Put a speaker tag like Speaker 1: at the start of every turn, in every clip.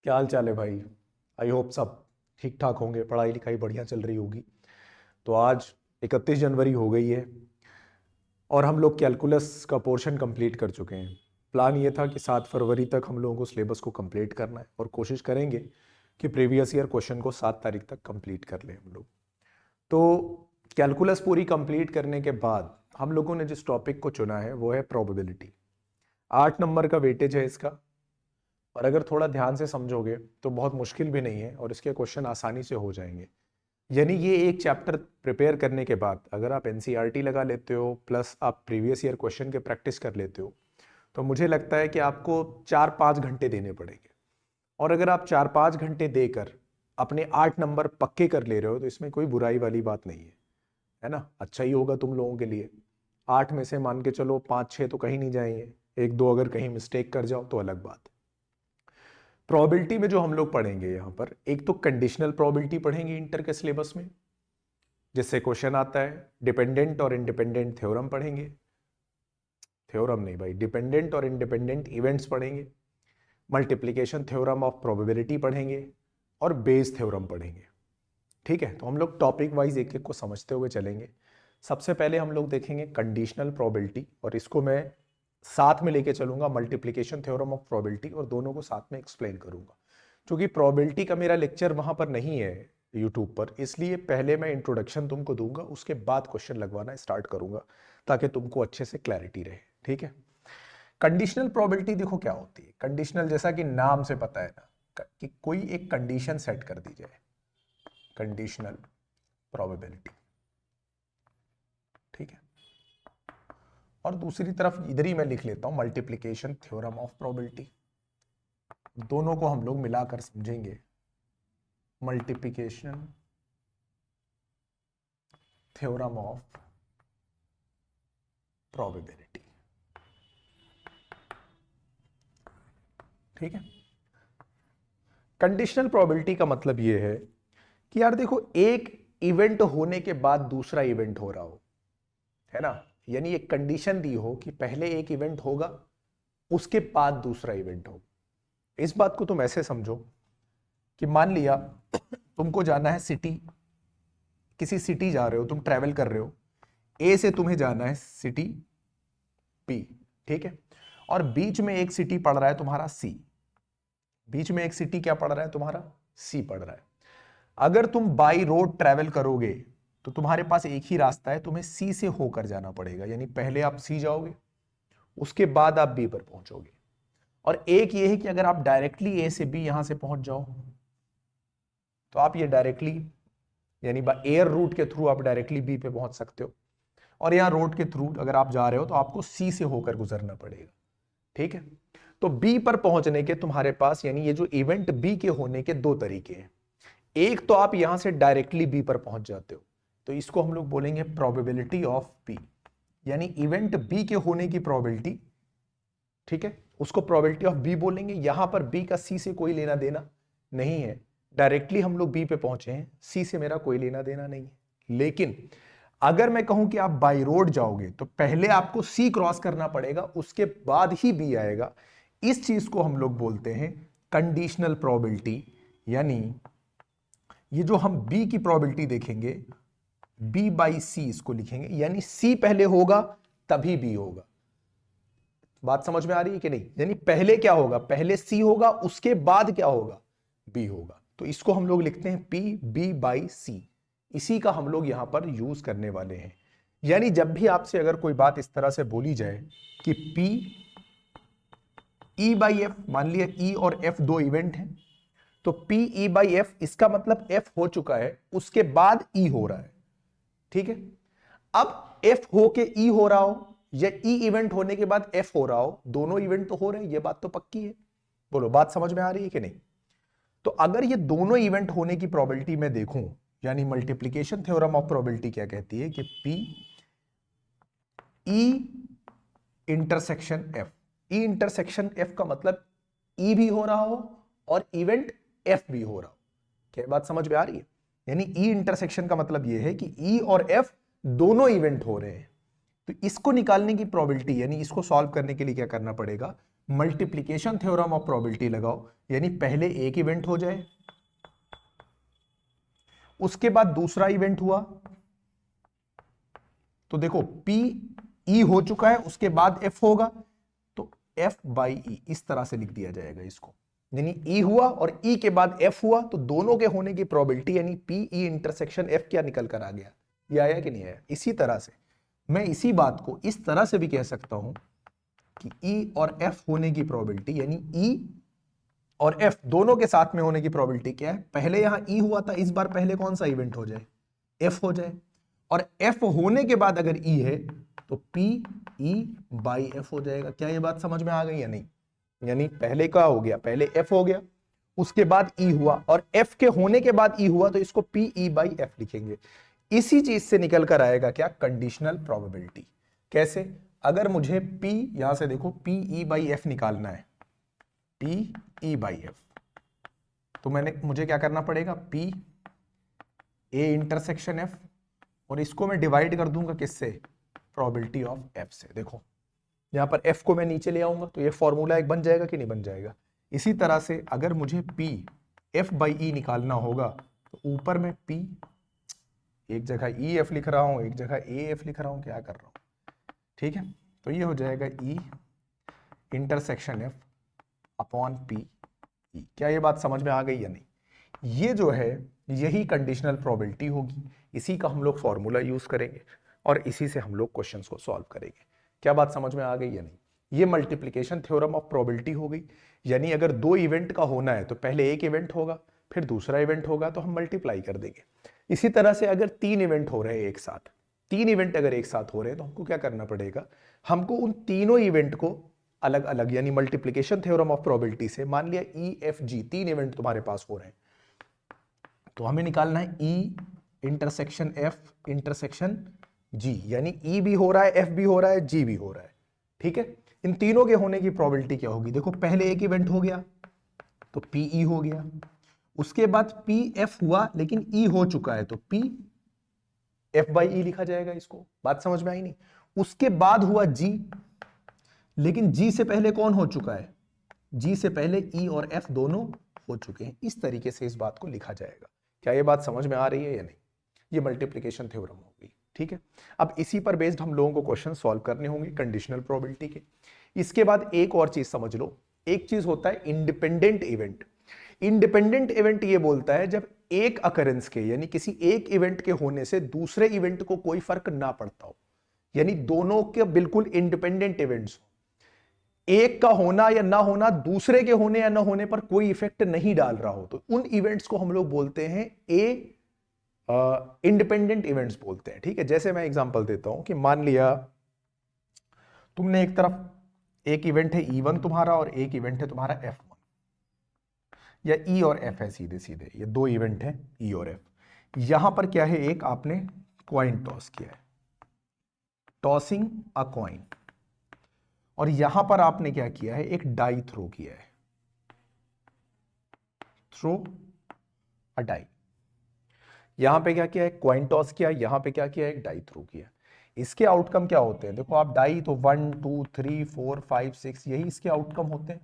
Speaker 1: क्या हाल चाल है भाई। आई होप सब ठीक ठाक होंगे, पढ़ाई लिखाई बढ़िया चल रही होगी। तो आज 31 जनवरी हो गई है और हम लोग कैलकुलस का पोर्शन कंप्लीट कर चुके हैं। प्लान ये था कि 7 फरवरी तक हम लोगों को सिलेबस को कंप्लीट करना है और कोशिश करेंगे कि प्रीवियस ईयर क्वेश्चन को 7 तारीख तक कंप्लीट कर लें हम लोग। तो कैलकुलस पूरी कंप्लीट करने के बाद हम लोगों ने जिस टॉपिक को चुना है वो है प्रोबेबिलिटी। 8 नंबर का वेटेज है इसका, और अगर थोड़ा ध्यान से समझोगे तो बहुत मुश्किल भी नहीं है और इसके क्वेश्चन आसानी से हो जाएंगे। यानी ये एक चैप्टर प्रिपेयर करने के बाद अगर आप एनसीईआरटी लगा लेते हो प्लस आप प्रीवियस ईयर क्वेश्चन के प्रैक्टिस कर लेते हो तो मुझे लगता है कि आपको 4-5 घंटे देने पड़ेंगे। और अगर आप 4-5 घंटे देकर अपने 8 नंबर पक्के कर ले रहे हो तो इसमें कोई बुराई वाली बात नहीं है ना। अच्छा ही होगा तुम लोगों के लिए। 8 में से मान के चलो 5-6 तो कहीं नहीं जाएंगे, 1-2 अगर कहीं मिस्टेक कर जाओ तो अलग बात है। प्रोबेबिलिटी में जो हम लोग पढ़ेंगे यहाँ पर, एक तो कंडीशनल प्रोबेबिलिटी पढ़ेंगे इंटर के सिलेबस में, जिससे क्वेश्चन आता है। डिपेंडेंट और इंडिपेंडेंट थ्योरम पढ़ेंगे, थ्योरम नहीं भाई, डिपेंडेंट और इंडिपेंडेंट इवेंट्स पढ़ेंगे। मल्टीप्लिकेशन थ्योरम ऑफ प्रोबेबिलिटी पढ़ेंगे और बेस थ्योरम पढ़ेंगे। ठीक है, तो हम लोग टॉपिक वाइज एक एक को समझते हुए चलेंगे। सबसे पहले हम लोग देखेंगे कंडीशनल प्रोबेबिलिटी, और इसको मैं साथ में लेके चलूंगा मल्टीप्लिकेशन थ्योरम ऑफ प्रोबेबिलिटी, और दोनों को साथ में एक्सप्लेन करूंगा। क्योंकि प्रोबेबिलिटी का मेरा लेक्चर वहां पर नहीं है यूट्यूब पर, इसलिए पहले मैं इंट्रोडक्शन तुमको दूंगा, उसके बाद क्वेश्चन लगवाना स्टार्ट करूंगा ताकि तुमको अच्छे से क्लैरिटी रहे। ठीक है, कंडीशनल प्रोबेबिलिटी देखो क्या होती है। कंडीशनल जैसा कि नाम से पता है ना कि कोई एक कंडीशन सेट कर दी जाए, कंडीशनल प्रोबेबिलिटी। ठीक है, और दूसरी तरफ इधर ही मैं लिख लेता हूं मल्टीप्लिकेशन थ्योरम ऑफ प्रोबेबिलिटी। दोनों को हम लोग मिलाकर समझेंगे, मल्टीप्लिकेशन थ्योरम ऑफ प्रोबेबिलिटी। ठीक है, कंडीशनल प्रोबेबिलिटी का मतलब यह है कि यार देखो, एक इवेंट होने के बाद दूसरा इवेंट हो रहा हो, है ना। यानी एक कंडीशन दी हो कि पहले एक इवेंट होगा उसके बाद दूसरा इवेंट हो। इस बात को तुम ऐसे समझो कि मान लिया तुमको जाना है सिटी, किसी सिटी जा रहे हो, तुम ट्रैवल कर रहे हो, ए से तुम्हें जाना है सिटी बी। ठीक है, और बीच में एक सिटी पड़ रहा है तुम्हारा सी, बीच में एक सिटी क्या पड़ रहा है तुम्हारा, सी पड़ रहा है। अगर तुम बाई रोड ट्रैवल करोगे तो तुम्हारे पास एक ही रास्ता है, तुम्हें सी से होकर जाना पड़ेगा। यानी पहले आप सी जाओगे, उसके बाद आप बी पर पहुंचोगे। और एक ये है कि अगर आप डायरेक्टली ए से बी यहां से पहुंच जाओ तो आप ये डायरेक्टली यानी एयर रूट के थ्रू आप डायरेक्टली बी पे पहुंच सकते हो, और यहां रोड के थ्रू अगर आप जा रहे हो तो आपको सी से होकर गुजरना पड़ेगा। ठीक है, तो बी पर पहुंचने के तुम्हारे पास, यानी ये जो इवेंट बी के होने के दो तरीके हैं। एक तो आप यहां से डायरेक्टली बी पर पहुंच जाते हो, तो इसको हम लोग बोलेंगे प्रोबेबिलिटी ऑफ बी, यानी इवेंट बी के होने की प्रोबेबिलिटी। ठीक है, उसको प्रोबेबिलिटी ऑफ बी बोलेंगे। यहां पर बी का सी से कोई लेना देना नहीं है, डायरेक्टली हम लोग बी पे पहुंचे हैं, सी से मेरा कोई लेना देना नहीं है। लेकिन अगर मैं कहूं कि आप बाई रोड जाओगे तो पहले आपको सी क्रॉस करना पड़ेगा, उसके बाद ही बी आएगा। इस चीज को हम लोग बोलते हैं कंडीशनल प्रोबेबिलिटी। यानी ये जो हम बी की प्रोबेबिलिटी देखेंगे, बी बाई सी इसको लिखेंगे, यानी सी पहले होगा तभी बी होगा। बात समझ में आ रही है कि नहीं। यानी पहले क्या होगा, पहले सी होगा, उसके बाद क्या होगा, बी होगा। तो इसको हम लोग लिखते हैं पी बी बाई सी। इसी का हम लोग यहां पर यूज करने वाले हैं। यानी जब भी आपसे अगर कोई बात इस तरह से बोली जाए कि पी ई बाई एफ, मान लिया ई और एफ दो इवेंट हैं, तो पी ई बाई एफ, इसका मतलब एफ हो चुका है, उसके बाद ई हो रहा है। ठीक है, अब एफ हो के ई हो रहा हो या ई इवेंट होने के बाद एफ हो रहा हो, दोनों इवेंट तो हो रहे हैं, ये बात तो पक्की है। बोलो बात समझ में आ रही है कि नहीं। तो अगर ये दोनों इवेंट होने की प्रोबेबिलिटी में देखूं, यानी मल्टीप्लिकेशन थ्योरम ऑफ प्रोबेबिलिटी क्या कहती है कि पी ई इंटरसेक्शन एफ, ई इंटरसेक्शन एफ का मतलब ई भी हो रहा हो और इवेंट एफ भी हो रहा हो। क्या बात समझ में आ रही है। यानी ई इंटरसेक्शन का मतलब यह है कि ई और एफ दोनों इवेंट हो रहे हैं। तो इसको निकालने की प्रोबेबिलिटी, यानी इसको सॉल्व करने के लिए क्या करना पड़ेगा, मल्टीप्लीकेशन थ्योरम ऑफ प्रोबेबिलिटी लगाओ, यानी पहले एक इवेंट हो जाए, उसके बाद दूसरा इवेंट हुआ, तो देखो पी ई हो चुका है, उसके बाद एफ होगा, तो एफ बाई ई इस तरह से लिख दिया जाएगा इसको, यानी ई हुआ और ई के बाद एफ हुआ, तो दोनों के होने की प्रोबेबिलिटी यानी पी ई इंटरसेक्शन एफ क्या निकल कर आ गया, ये आया कि नहीं आया। इसी तरह से मैं इसी बात को इस तरह से भी कह सकता हूं कि ई और एफ होने की प्रोबेबिलिटी यानी ई और एफ दोनों के साथ में होने की प्रोबेबिलिटी क्या है, पहले यहां ई हुआ था, इस बार पहले कौन सा इवेंट हो जाए, एफ हो जाए, और एफ होने के बाद अगर ई है तो पी ई बाई एफ हो जाएगा। क्या ये बात समझ में आ गई या नहीं, यानी पहले क्या हो गया, पहले एफ हो गया, उसके बाद ई हुआ, और एफ के होने के बाद ई हुआ, तो इसको पी ई बाई एफ लिखेंगे। इसी चीज से निकल कर आएगा क्या, कंडीशनल प्रोबेबिलिटी। कैसे, अगर मुझे पी यहां से देखो पी ई बाई एफ निकालना है, पी ई बाई एफ, तो मुझे क्या करना पड़ेगा, पी ए इंटरसेक्शन एफ, और इसको मैं डिवाइड कर दूंगा किससे, प्रोबेबिलिटी ऑफ एफ से। देखो यहां पर एफ को मैं नीचे ले आऊंगा, तो ये फॉर्मूला एक बन जाएगा कि नहीं बन जाएगा। इसी तरह से अगर मुझे पी एफ बाई ई निकालना होगा, तो ऊपर में पी, एक जगह ई एफ लिख रहा हूं, एक जगह ए एफ लिख रहा हूं, क्या कर रहा हूं, ठीक है, तो ये हो जाएगा ई intersection F upon P E. क्या ये बात समझ में आ गई या नहीं, ये जो है यही कंडीशनल प्रोबेबिलिटी होगी, इसी का हम लोग फॉर्मूला यूज करेंगे और इसी से हम लोग क्वेश्चंस को सॉल्व करेंगे। क्या बात समझ में आ गई या नहीं, ये मल्टीप्लिकेशन थ्योरम ऑफ प्रोबेबिलिटी हो गई, यानी अगर दो इवेंट का होना है तो पहले एक इवेंट होगा, फिर दूसरा इवेंट होगा, तो हम मल्टीप्लाई कर देंगे। इसी तरह से अगर तीन इवेंट हो रहे हैं एक साथ, तीन इवेंट अगर एक साथ हो रहे हैं, तो हमको क्या करना पड़ेगा, हमको उन तीनों इवेंट को अलग अलग, यानी मल्टीप्लिकेशन थ्योरम ऑफ प्रोबेबिलिटी से, मान लिया ई एफ जी तीन इवेंट तुम्हारे पास हो रहे हैं, तो हमें निकालना है ई इंटरसेक्शन एफ इंटरसेक्शन जी, यानी ई भी हो रहा है, एफ भी हो रहा है, जी भी हो रहा है, ठीक है। इन तीनों के होने की प्रोबेबिलिटी क्या होगी, देखो पहले एक इवेंट हो गया तो पी ई हो गया, उसके बाद पी एफ हुआ लेकिन ई हो चुका है, तो पी एफ बाई ई लिखा जाएगा, इसको बात समझ में आई नहीं। उसके बाद हुआ जी, लेकिन जी से पहले कौन हो चुका है, जी से पहले ई और एफ दोनों हो चुके हैं। इस तरीके से इस बात को लिखा जाएगा। क्या ये बात समझ में आ रही है या नहीं, ये मल्टीप्लिकेशन थ्योरम हो गई, ठीक है। अब इसी पर बेस्ड हम लोगों को क्वेश्चन सॉल्व करने होंगे कंडीशनल प्रोबेबिलिटी के। इसके बाद एक और चीज समझ लो, एक चीज होता है इंडिपेंडेंट इवेंट। इंडिपेंडेंट इवेंट ये बोलता है जब एक अकरेंस के, यानी किसी एक इवेंट के होने से दूसरे इवेंट को कोई फर्क ना पड़ता हो, यानी दोनों के बिल्कुल इंडिपेंडेंट इवेंट्स हो, एक का होना या ना होना दूसरे के होने या ना होने पर कोई इफेक्ट नहीं डाल रहा हो, तो उन इवेंट्स को हम लोग बोलते हैं इंडिपेंडेंट इवेंट्स बोलते हैं, ठीक है। जैसे मैं एग्जांपल देता हूं कि मान लिया तुमने एक तरफ एक इवेंट है E1 तुम्हारा और एक इवेंट है तुम्हारा F1, या E और F है, सीधे सीधे ये दो इवेंट है E और F। यहां पर क्या है, एक आपने कॉइन टॉस किया है, टॉसिंग अ कॉइन, और यहां पर आपने क्या किया है, एक डाई थ्रो किया है, थ्रो अ डाई। यहां पे क्या किया है, कॉइन टॉस किया, यहां पे क्या किया, एक डाई थ्रो किया। इसके आउटकम क्या होते हैं, देखो आप डाई तो 1 2 3 4 5 6 यही इसके आउटकम होते हैं,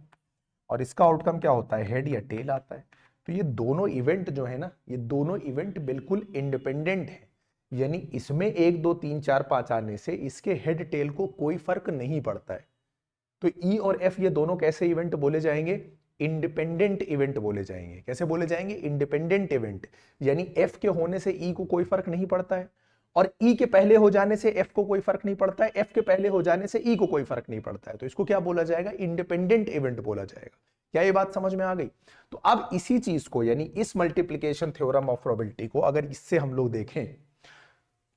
Speaker 1: और इसका आउटकम क्या होता है, हेड या टेल आता है। तो ये दोनों इवेंट जो है ना, ये दोनों इवेंट बिल्कुल इंडिपेंडेंट है, यानी इसमें 1 2 3 4 5 आने से इसके हेड टेल को कोई फर्क नहीं पड़ता है। तो ई और एफ ये दोनों कैसे इवेंट बोले जाएंगे, इंडिपेंडेंट इवेंट बोले जाएंगे। कैसे बोले जाएंगे, इंडिपेंडेंट इवेंट, यानी एफ के होने से ई को कोई फर्क नहीं पड़ता है, और ई के पहले हो जाने से एफ को कोई फर्क नहीं पड़ता है, एफ के पहले हो जाने से ई को कोई फर्क नहीं पड़ता है। तो इसको क्या बोला जाएगा, इंडिपेंडेंट इवेंट बोला जाएगा। क्या ये बात समझ में आ गई। तो अब इसी चीज को, यानी इस मल्टीप्लिकेशन थ्योरम ऑफ प्रोबेबिलिटी को अगर इससे हम लोग देखें,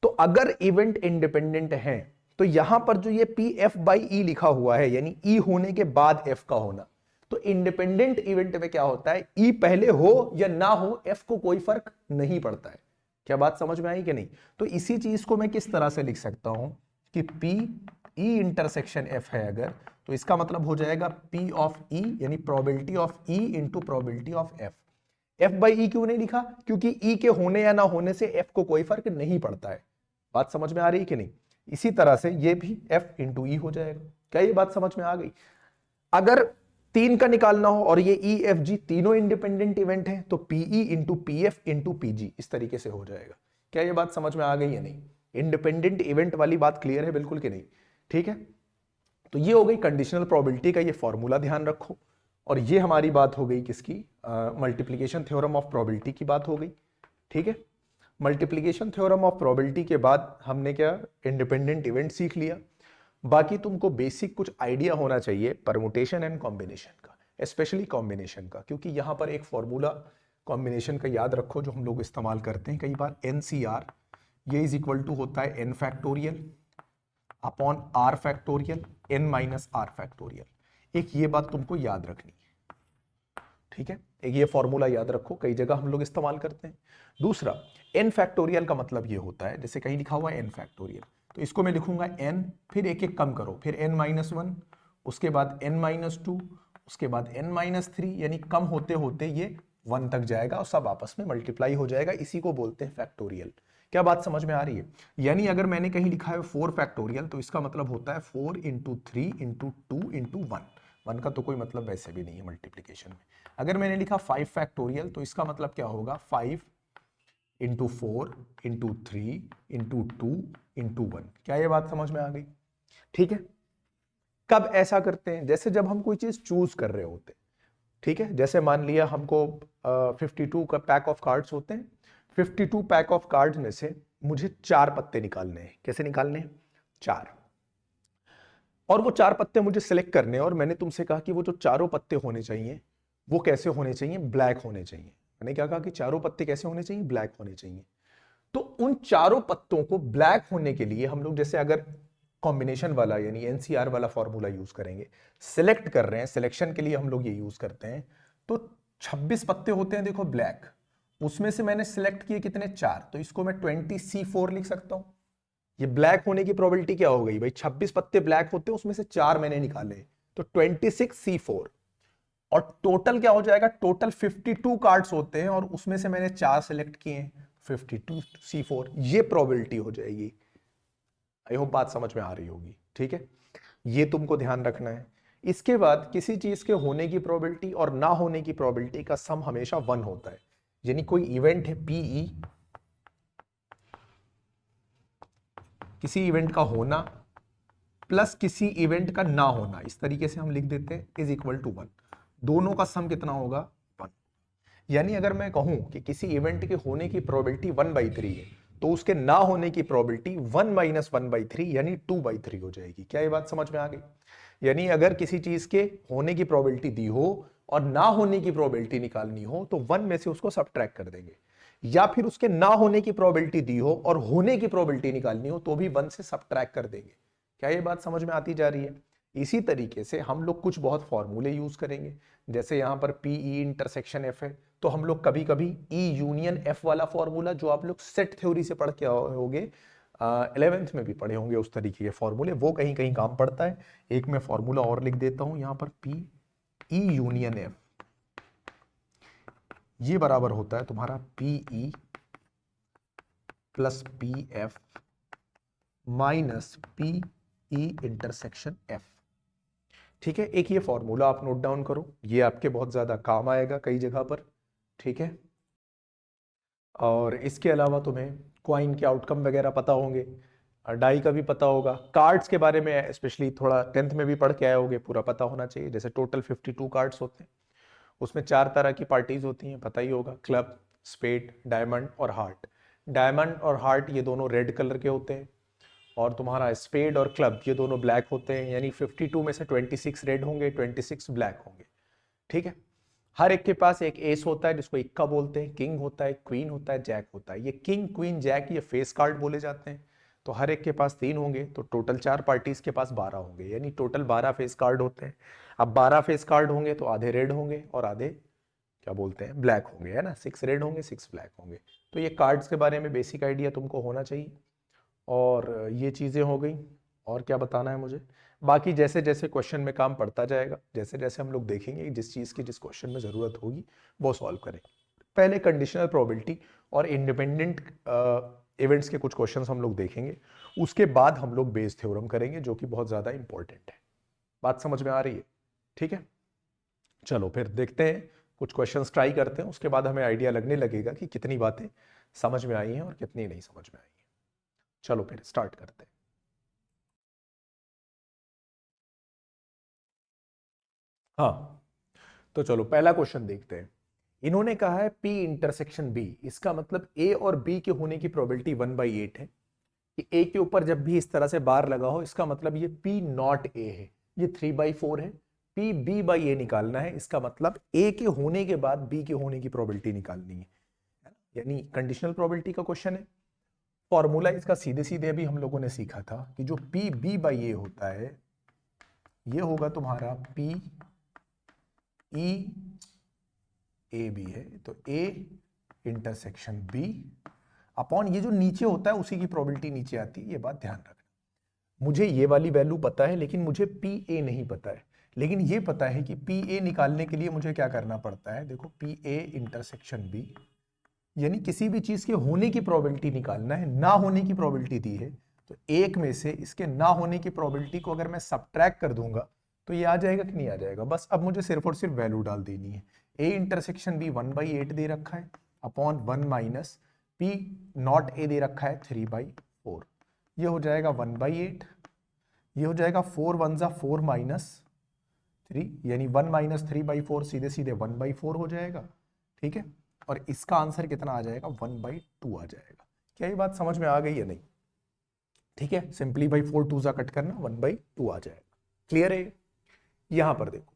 Speaker 1: तो अगर इवेंट इंडिपेंडेंट है, तो यहां पर जो ये पी एफ बाई ई लिखा हुआ है, यानी ई होने के बाद एफ का होना, तो इंडिपेंडेंट इवेंट में क्या होता है, ई पहले हो या ना हो एफ को कोई फर्क नहीं पड़ता है। क्या बात समझ में आई कि नहीं। तो इसी चीज को मैं किस तरह से लिख सकता हूं कि पी ई इंटरसेक्शन एफ है अगर, तो इसका मतलब हो जाएगा पी ऑफ ई, यानी probability of E into probability of F. F by E क्यों नहीं लिखा, क्योंकि ई के होने या ना होने से एफ को कोई फर्क नहीं पड़ता है। बात समझ में आ रही है कि नहीं। इसी तरह से ये भी एफ इंटू ई हो जाएगा। क्या ये बात समझ में आ गई। अगर 3 का निकालना हो और ये ई एफ जी तीनों इंडिपेंडेंट इवेंट हैं तो P E into P F into P G इस तरीके से हो जाएगा। क्या ये बात समझ में आ गई या नहीं? इंडिपेंडेंट इवेंट वाली बात क्लियर है बिल्कुल कि नहीं? ठीक है, तो ये हो गई कंडीशनल प्रोबेबिलिटी का ये फॉर्मूला, ध्यान रखो। और ये हमारी बात हो गई किसकी? मल्टीप्लिकेशन थ्योरम ऑफ प्रोबेबिलिटी की बात हो गई। ठीक है, मल्टीप्लिकेशन थ्योरम ऑफ प्रोबेबिलिटी के बाद हमने क्या इंडिपेंडेंट इवेंट सीख लिया। बाकी तुमको बेसिक कुछ आइडिया होना चाहिए परमुटेशन एंड कॉम्बिनेशन का, स्पेशली कॉम्बिनेशन का, क्योंकि यहां पर एक फॉर्मूला कॉम्बिनेशन का याद रखो जो हम लोग इस्तेमाल करते हैं कई बार, NCR, ये इज इक्वल टू होता है n factorial upon r factorial n minus r factorial. एक ये बात तुमको याद रखनी है, ठीक है, एक ये फॉर्मूला याद रखो, कई जगह हम लोग इस्तेमाल करते हैं। दूसरा, n फैक्टोरियल का मतलब ये होता है, जैसे कहीं लिखा हुआ है n फैक्टोरियल, तो इसको मैं लिखूंगा n, फिर एक एक कम करो, फिर n माइनस 1, उसके बाद n माइनस 2, उसके बाद n माइनस 3, यानी कम होते होते ये 1 तक जाएगा और सब आपस में मल्टीप्लाई हो जाएगा, इसी को बोलते हैं फैक्टोरियल। क्या बात समझ में आ रही है? यानी अगर मैंने कहीं लिखा है 4 फैक्टोरियल तो इसका मतलब होता है 4 इंटू 3 इंटू 2 इंटू 1 का तो कोई मतलब वैसे भी नहीं है मल्टीप्लीकेशन में। अगर मैंने लिखा 5 फैक्टोरियल तो इसका मतलब क्या होगा? 5 इंटू 4 इंटू 3 इंटू 2 इंटू 1। क्या ये बात समझ में आ गई? ठीक है, कब ऐसा करते हैं? जैसे जब हम कोई चीज चूज कर रहे होते हैं, ठीक है, जैसे मान लिया हमको 52 का पैक ऑफ कार्ड्स होते हैं, 52 पैक ऑफ कार्ड्स में से मुझे 4 पत्ते निकालने हैं। कैसे निकालने हैं? 4। और वो 4 पत्ते मुझे सिलेक्ट करने हैं और मैंने तुमसे कहा कि वो जो चारों पत्ते होने चाहिए वो कैसे होने चाहिए? ब्लैक होने चाहिए। मैंने क्या कहा कि चारों पत्ते कैसे होने चाहिए? ब्लैक होने चाहिए। तो उन चारों पत्तों को ब्लैक होने के लिए हम लोग जैसे अगर कॉम्बिनेशन वाला यानी एनसीआर वाला फॉर्मूला यूज करेंगे, सिलेक्ट कर रहे हैं, सिलेक्शन के लिए हम लोग ये यूज करते हैं, तो 26 पत्ते होते हैं देखो ब्लैक, उसमें से मैंने सिलेक्ट किए कितने? 4, तो इसको मैं 20C4 लिख सकता हूं। ये ब्लैक होने की प्रोबेबिलिटी क्या हो गई भाई? 26 पत्ते ब्लैक होते हैं, उसमें से 4 मैंने निकाले, तो 26C4। और टोटल क्या हो जाएगा? टोटल 52 कार्ड्स होते हैं और उसमें से मैंने 4 सिलेक्ट किए हैं, 52C4, ये प्रोबेबिलिटी हो जाएगी। आई होप बात समझ में आ रही होगी। ठीक है, ये तुमको ध्यान रखना है। इसके बाद किसी चीज के होने की प्रोबेबिलिटी और ना होने की प्रोबेबिलिटी का सम हमेशा 1 होता है। यानी कोई इवेंट है पीई, किसी इवेंट का होना प्लस किसी इवेंट का ना होना, इस तरीके से हम लिख देते हैं, इज इक्वल टू 1। दोनों का सम कितना होगा? 1। यानी अगर मैं कहूं कि किसी इवेंट के होने की प्रोबेबिलिटी 1/3 है तो उसके ना होने की प्रोबेबिलिटी 1 माइनस 1/3 यानी 2/3 हो जाएगी। क्या ये बात समझ में आ गई? यानी अगर किसी चीज के होने की प्रोबेबिलिटी दी हो और ना होने की प्रोबेबिलिटी निकालनी हो तो 1 में से उसको सबट्रैक्ट कर देंगे, या फिर उसके ना होने की प्रोबेबिलिटी दी हो और होने की प्रोबेबिलिटी निकालनी हो तो भी 1 से सबट्रैक्ट कर देंगे। क्या ये बात समझ में आती जा रही है? इसी तरीके से हम लोग कुछ बहुत फॉर्मूले यूज करेंगे, जैसे यहां पर पीई इंटरसेक्शन एफ है तो हम लोग कभी कभी ई यूनियन एफ वाला फॉर्मूला, जो आप लोग सेट थ्योरी से पढ़ के होंगे, 11th में भी पढ़े होंगे उस तरीके के फॉर्मूले, वो कहीं कहीं काम पड़ता है। एक मैं फॉर्मूला और लिख देता हूं यहां पर, पी ई यूनियन एफ, ये बराबर होता है तुम्हारा P E plus P F minus P E intersection F. ठीक है, एक ये फॉर्मूला आप नोट डाउन करो, ये आपके बहुत ज्यादा काम आएगा कई जगह पर। ठीक है, और इसके अलावा तुम्हें क्वाइन के आउटकम वगैरह पता होंगे, डाई का भी पता होगा, कार्ड्स के बारे में स्पेशली थोड़ा 10th में भी पढ़ के आए होगे, पूरा पता होना चाहिए। जैसे टोटल 52 कार्ड्स होते हैं, उसमें 4 तरह की पार्टीज होती हैं, पता ही होगा, क्लब, स्पेड, डायमंड और हार्ट। डायमंड और हार्ट ये दोनों रेड कलर के होते हैं और तुम्हारा स्पेड और क्लब ये दोनों ब्लैक होते हैं, यानी 52 में से 26 रेड होंगे, 26 ब्लैक होंगे। ठीक है, हर एक के पास एक एस होता है जिसको इक्का बोलते हैं, किंग होता है, क्वीन होता है, जैक होता है। ये किंग, क्वीन, जैक ये फेस कार्ड बोले जाते हैं। तो हर एक के पास 3 होंगे, तो टोटल 4 पार्टीज के पास 12 होंगे, यानी टोटल 12 फेस कार्ड होते हैं। अब 12 फेस कार्ड होंगे तो आधे रेड होंगे और आधे क्या बोलते हैं, ब्लैक होंगे, है ना। 6 रेड होंगे, 6 ब्लैक होंगे। तो ये कार्ड्स के बारे में बेसिक आइडिया तुमको होना चाहिए। और ये चीज़ें हो गई, और क्या बताना है मुझे? बाकी जैसे जैसे क्वेश्चन में काम पड़ता जाएगा, जैसे जैसे हम लोग देखेंगे जिस चीज़ की जिस क्वेश्चन में ज़रूरत होगी वो सॉल्व करेंगे। पहले कंडीशनल प्रोबेबिलिटी और इंडिपेंडेंट इवेंट्स के कुछ क्वेश्चंस हम लोग देखेंगे, उसके बाद हम लोग बेस थ्योरम करेंगे जो कि बहुत ज़्यादा इंपॉर्टेंट है। बात समझ में आ रही है? ठीक है, चलो फिर देखते हैं, कुछ क्वेश्चंस ट्राई करते हैं, उसके बाद हमें आइडिया लगने लगेगा कि कितनी बातें समझ में आई हैं और कितनी नहीं समझ में आई हैं। चलो फिर स्टार्ट करते हैं। हाँ, तो चलो पहला क्वेश्चन देखते हैं। इन्होंने कहा है P इंटरसेक्शन B, इसका मतलब A और B के होने की प्रोबेबिलिटी 1/8 है कि A के ऊपर जब भी इस तरह से बार लगा हो, इसका मतलब ये P नॉट A है, ये 3/4 है। P B/A निकालना है, इसका मतलब A के होने के बाद B के होने की प्रोबेबिलिटी निकालनी है, यानी कंडीशनल प्रोबेबिलिटी का क्वेश्चन है। फॉर्मूला इसका सीधे सीधे अभी हम लोगों ने सीखा था कि जो P B/A होता है ये होगा तुम्हारा P E ए बी है, तो ए इंटरसेक्शन बी अपॉन ये जो नीचे होता है उसी की प्रोबेबिलिटी नीचे आती है, ये बात ध्यान रखना। मुझे ये वाली वैल्यू पता है लेकिन मुझे पी ए नहीं पता है, लेकिन ये पता है कि पी ए निकालने के लिए मुझे क्या करना पड़ता है। देखो पी ए इंटरसेक्शन बी, यानी किसी भी चीज के होने की प्रोबेबिलिटी निकालना है, ना होने की प्रोबेबिलिटी दी है तो एक में से इसके ना होने की प्रोबेबिलिटी को अगर मैं सब्ट्रैक्ट कर दूंगा तो ये आ जाएगा कि नहीं आ जाएगा। बस अब मुझे सिर्फ और सिर्फ वैल्यू डाल देनी है। ए इंटरसेक्शन बी 1/8 दे रखा है upon 1 minus P not A दे रखा है 3/4, ये हो जाएगा 1/8, ये हो जाएगा 4 1 जा 4 माइनस 3, यानी 1 माइनस 3/4 सीधे सीधे 1/4 हो जाएगा। ठीक है, और इसका आंसर कितना आ जाएगा 1/2 आ जाएगा। क्या ये बात समझ में आ गई है? नहीं, ठीक है, सिंपली बाई 4 2 जा कट करना 1/2 आ जाएगा। क्लियर है? यहां पर देखो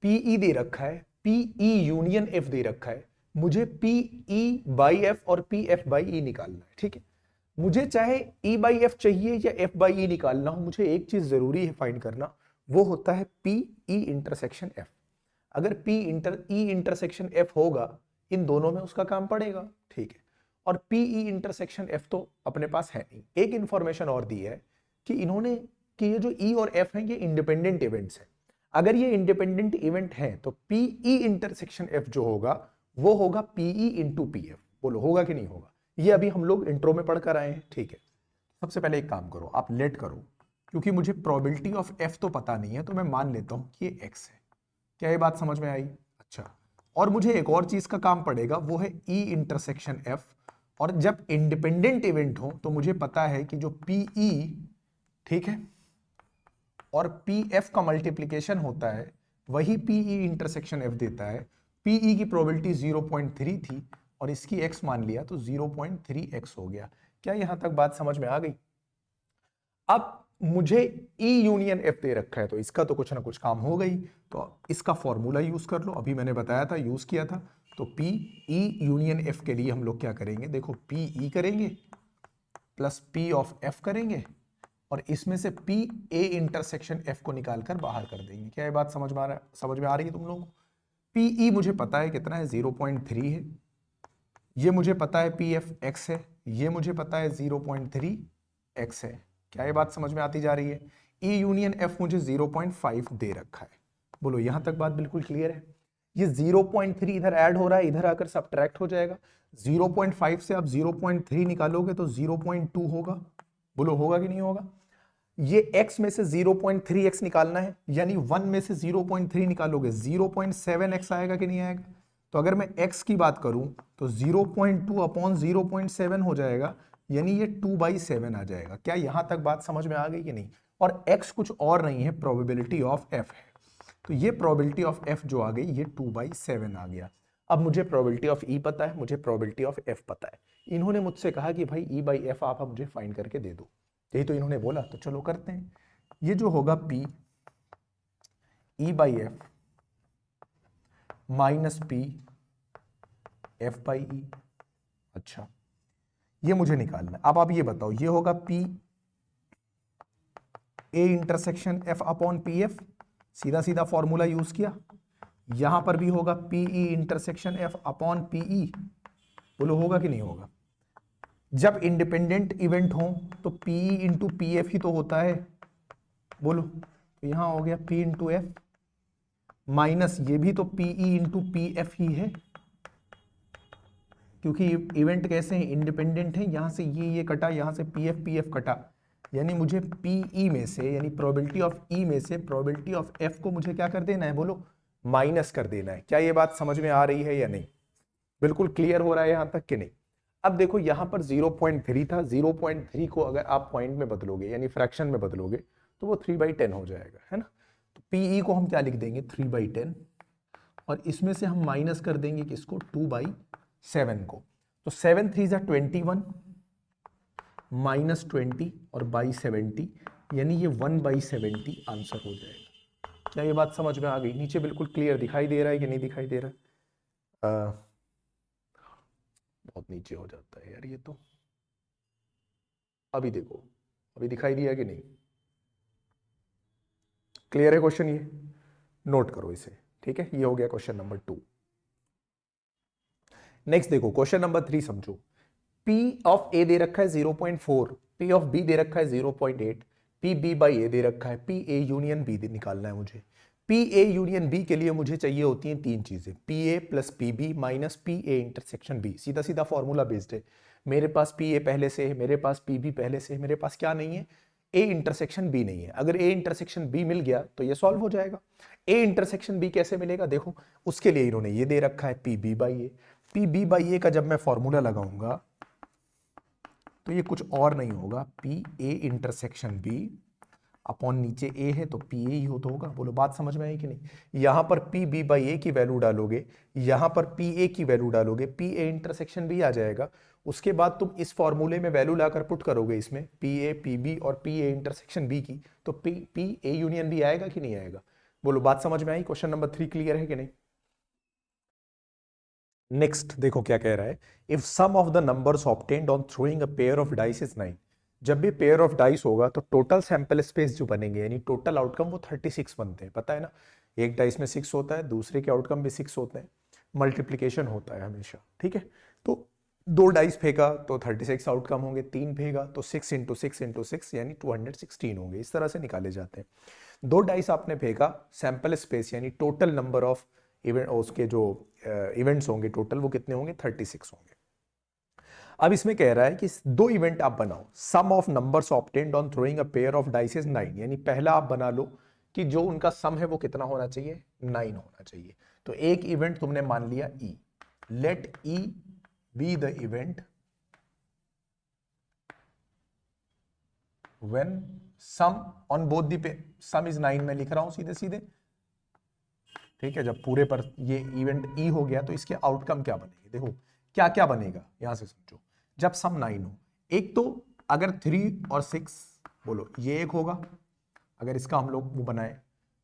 Speaker 1: पीई दे रखा है, पीई यूनियन एफ दे रखा है, मुझे पीई बाई एफ और पी एफ बाई ई निकालना है। ठीक है, मुझे चाहे ई बाई एफ चाहिए या एफ बाई ई निकालना हो, मुझे एक चीज जरूरी है फाइंड करना, वो होता है पी ई इंटरसेक्शन एफ। अगर पी ई इंटरसेक्शन एफ होगा, इन दोनों में उसका काम पड़ेगा। ठीक है, और पीई इंटरसेक्शन एफ तो अपने पास है नहीं। एक इंफॉर्मेशन और दी है कि इन्होंने कि ये जो ई और एफ है ये इंडिपेंडेंट इवेंट्स हैं। अगर ये इंडिपेंडेंट इवेंट है तो पीई इंटरसेक्शन एफ जो होगा वो होगा पीई इंटू पी एफ। बोलो होगा कि नहीं होगा? ये अभी हम लोग इंट्रो में पढ़ कर आए हैं। ठीक है, सबसे पहले एक काम करो, आप लेट करो, क्योंकि मुझे प्रोबेबिलिटी ऑफ एफ तो पता नहीं है तो मैं मान लेता हूं कि ये एक्स है। क्या ये बात समझ में आई? अच्छा, और मुझे एक और चीज का काम पड़ेगा, वो है ई इंटरसेक्शन एफ। और जब इंडिपेंडेंट इवेंट हो तो मुझे पता है कि जो पीई, ठीक है, और पी एफ का मल्टीप्लीकेशन होता है वही पीई इंटरसेक्शन एफ देता है। पीई की प्रोबेबिलिटी 0.3 थी और इसकी एक्स मान लिया तो 0.3x हो गया। क्या यहां तक बात समझ में आ गई? अब मुझे ई यूनियन एफ दे रखा है तो इसका तो कुछ ना कुछ काम हो गई, तो इसका फॉर्मूला यूज कर लो, अभी मैंने बताया था, यूज किया था। तो पी ई यूनियन एफ के लिए हम लोग क्या करेंगे, देखो पी ई करेंगे प्लस पी ऑफ एफ करेंगे और इसमें से पी ए इंटरसेक्शन एफ को निकालकर बाहर कर देंगे। क्या ये बात समझ में आ रही है तुम लोगों को? पीई मुझे पता है कितना है, 0.3 है। ये मुझे पता है पी एफ एक्स है, ये मुझे पता है 0.3x है। क्या ये बात समझ में आती जा रही है? ई यूनियन एफ मुझे 0.5 दे रखा है। बोलो यहां तक बात बिल्कुल क्लियर है? ये 0.3 इधर ऐड हो रहा है, इधर आकर सब्ट्रैक्ट हो जाएगा। 0.5 से आप 0.3 निकालोगे तो 0.2 होगा। बोलो होगा कि नहीं होगा? ये x में से 0.3x निकालना है, यानी 1 में से 0.3 निकालोगे 0.7x आएगा कि नहीं आएगा? तो अगर मैं x की बात करूं तो 0.2 अपॉन 0.7 हो जाएगा, यानी ये 2/7 आ जाएगा। क्या यहां तक बात समझ में आ गई कि नहीं? और x कुछ और नहीं है, प्रोबेबिलिटी ऑफ f है। तो ये प्रोबेबिलिटी ऑफ f जो आ गई ये 2/7 आ गया। अब मुझे प्रोबेबिलिटी ऑफ e पता है, मुझे प्रोबेबिलिटी ऑफ f पता है। इन्होंने मुझसे कहा कि भाई e/f आप मुझे फाइंड करके दे दो, यही तो इन्होंने बोला, तो चलो करते हैं। ये जो होगा p e/f minus p f/e। अच्छा, ये मुझे निकालना है। अब आप ये बताओ, ये होगा p a intersection f upon P F, सीधा सीधा फॉर्मूला यूज किया। यहां पर भी होगा P E intersection F upon P E. बोलो होगा कि नहीं होगा? जब इंडिपेंडेंट इवेंट हो तो पीई इंटू पी एफ ही तो होता है। बोलो, तो यहां हो गया पी इंटू एफ माइनस ये भी तो पीई इंटू पी एफ ही है, क्योंकि इवेंट कैसे हैं, इंडिपेंडेंट है। यहां से ये कटा, यहां से पी एफ कटा, यानी मुझे पीई में से, यानी प्रोबेबिलिटी ऑफ ई में से प्रोबेबिलिटी ऑफ एफ को मुझे क्या कर देना है, बोलो माइनस कर देना है। क्या ये बात समझ में आ रही है या नहीं? बिल्कुल क्लियर हो रहा है यहां तक कि नहीं? अब देखो यहां पर 0.3 था, 0.3 को अगर आप पॉइंट में बदलोगे यानी फ्रैक्शन में बदलोगे तो वो 3/10 हो जाएगा, है ना। तो पीई को हम क्या लिख देंगे, 3/10, और इसमें से हम माइनस कर देंगे किसको, 2/7 को। तो 7 3 21 -20 और बाई 70, यानी ये 1/70 आंसर हो जाएगा। क्या ये बात समझ में आ गई? नीचे बिल्कुल क्लियर दिखाई दे रहा है कि नहीं दिखाई दे रहा है? बहुत नीचे हो जाता है यार ये तो। अभी देखो, अभी दिखाई दिया कि नहीं? क्लियर है क्वेश्चन? ये नोट करो इसे, ठीक है। ये हो गया क्वेश्चन नंबर 2। नेक्स्ट देखो क्वेश्चन नंबर 3 समझो। P ऑफ ए दे रखा है 0.4, P ऑफ बी दे रखा है 0.8, पी बी बाई ए दे रखा है, पी ए यूनियन बी निकालना है मुझे। पी ए यूनियन बी के लिए मुझे चाहिए होती हैं तीन चीजें, P A plus P B minus P A intersection B. सीधा सीधा फॉर्मूला बेस्ड है। मेरे पास पी ए पहले से है, मेरे पास पी बी पहले से है, मेरे पास क्या नहीं है, ए इंटरसेक्शन बी नहीं है। अगर ए इंटरसेक्शन बी मिल गया तो ये सॉल्व हो जाएगा। ए इंटरसेक्शन बी कैसे मिलेगा, देखो उसके लिए इन्होंने ये दे रखा है P B by A. P B by A का जब मैं फॉर्मूला लगाऊंगा तो ये कुछ और नहीं होगा, P A intersection B upon नीचे ए है तो पी ए ही हो तो होगा। बोलो बात समझ में आई कि नहीं? यहां पर पी बी बाई ए की वैल्यू डालोगे, यहां पर पी ए की वैल्यू डालोगे, पी ए इंटरसेक्शन बी आ जाएगा। उसके बाद तुम इस फॉर्मूले में वैल्यू लाकर पुट करोगे इसमें पी ए पी बी और पी ए इंटरसेक्शन बी की, तो पी ए यूनियन बी आएगा कि नहीं आएगा? बोलो बात समझ में आई? क्वेश्चन नंबर 3 क्लियर है कि नहीं? नेक्स्ट देखो क्या कह रहा है, if sum of the numbers obtained on throwing a pair of dice is 9। जब भी पेयर ऑफ डाइस होगा तो टोटल सैंपल स्पेस जो बनेंगे यानी टोटल आउटकम वो 36 बनते हैं, पता है ना। एक डाइस में 6 होता है, दूसरे के आउटकम भी 6 होते हैं, मल्टीप्लीकेशन होता है हमेशा, ठीक है। तो दो डाइस फेंका तो 36 आउटकम होंगे, तीन फेंका तो 6 इंटू 6 इंटू 6 यानी 216 होंगे। इस तरह से निकाले जाते हैं। दो डाइस आपने फेंका, सैंपल स्पेस यानी टोटल नंबर ऑफ इवेंट, उसके जो इवेंट्स होंगे टोटल वो कितने होंगे, 36 होंगे। अब इसमें कह रहा है कि दो इवेंट आप बनाओ, sum of numbers obtained on throwing a pair of dice is 9। यानी पहला आप बना लो कि जो उनका सम है वो कितना होना चाहिए, 9 होना चाहिए। तो एक इवेंट तुमने मान लिया E, let E be the event when sum on both the sum is 9। मैं लिख रहा हूं सीधे सीधे, ठीक है। जब पूरे पर ये इवेंट E हो गया तो इसके आउटकम क्या बनेंगे, देखो क्या क्या बनेगा यहां से समझो। जब सम 9 हो, एक तो अगर 3 और 6, बोलो ये एक होगा अगर इसका हम लोग वो बनाए,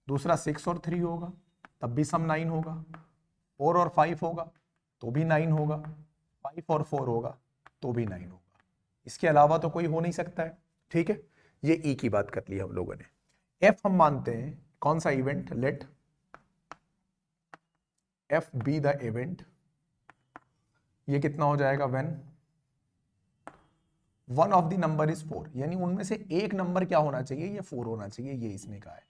Speaker 1: दूसरा 6 और 3 होगा तब भी सम 9 होगा, 4 और 5 होगा तो भी 9 होगा, 5 और 4 होगा तो भी 9 होगा। इसके अलावा तो कोई हो नहीं सकता है, ठीक है। ये E की बात कर ली हम लोगों ने। F हम मानते हैं कौन सा event, let F be the event, ये कितना हो जाएगा, when one of the number is 4। यानी उनमें से एक नंबर क्या होना चाहिए, ये 4 होना चाहिए। ये इसने कहा है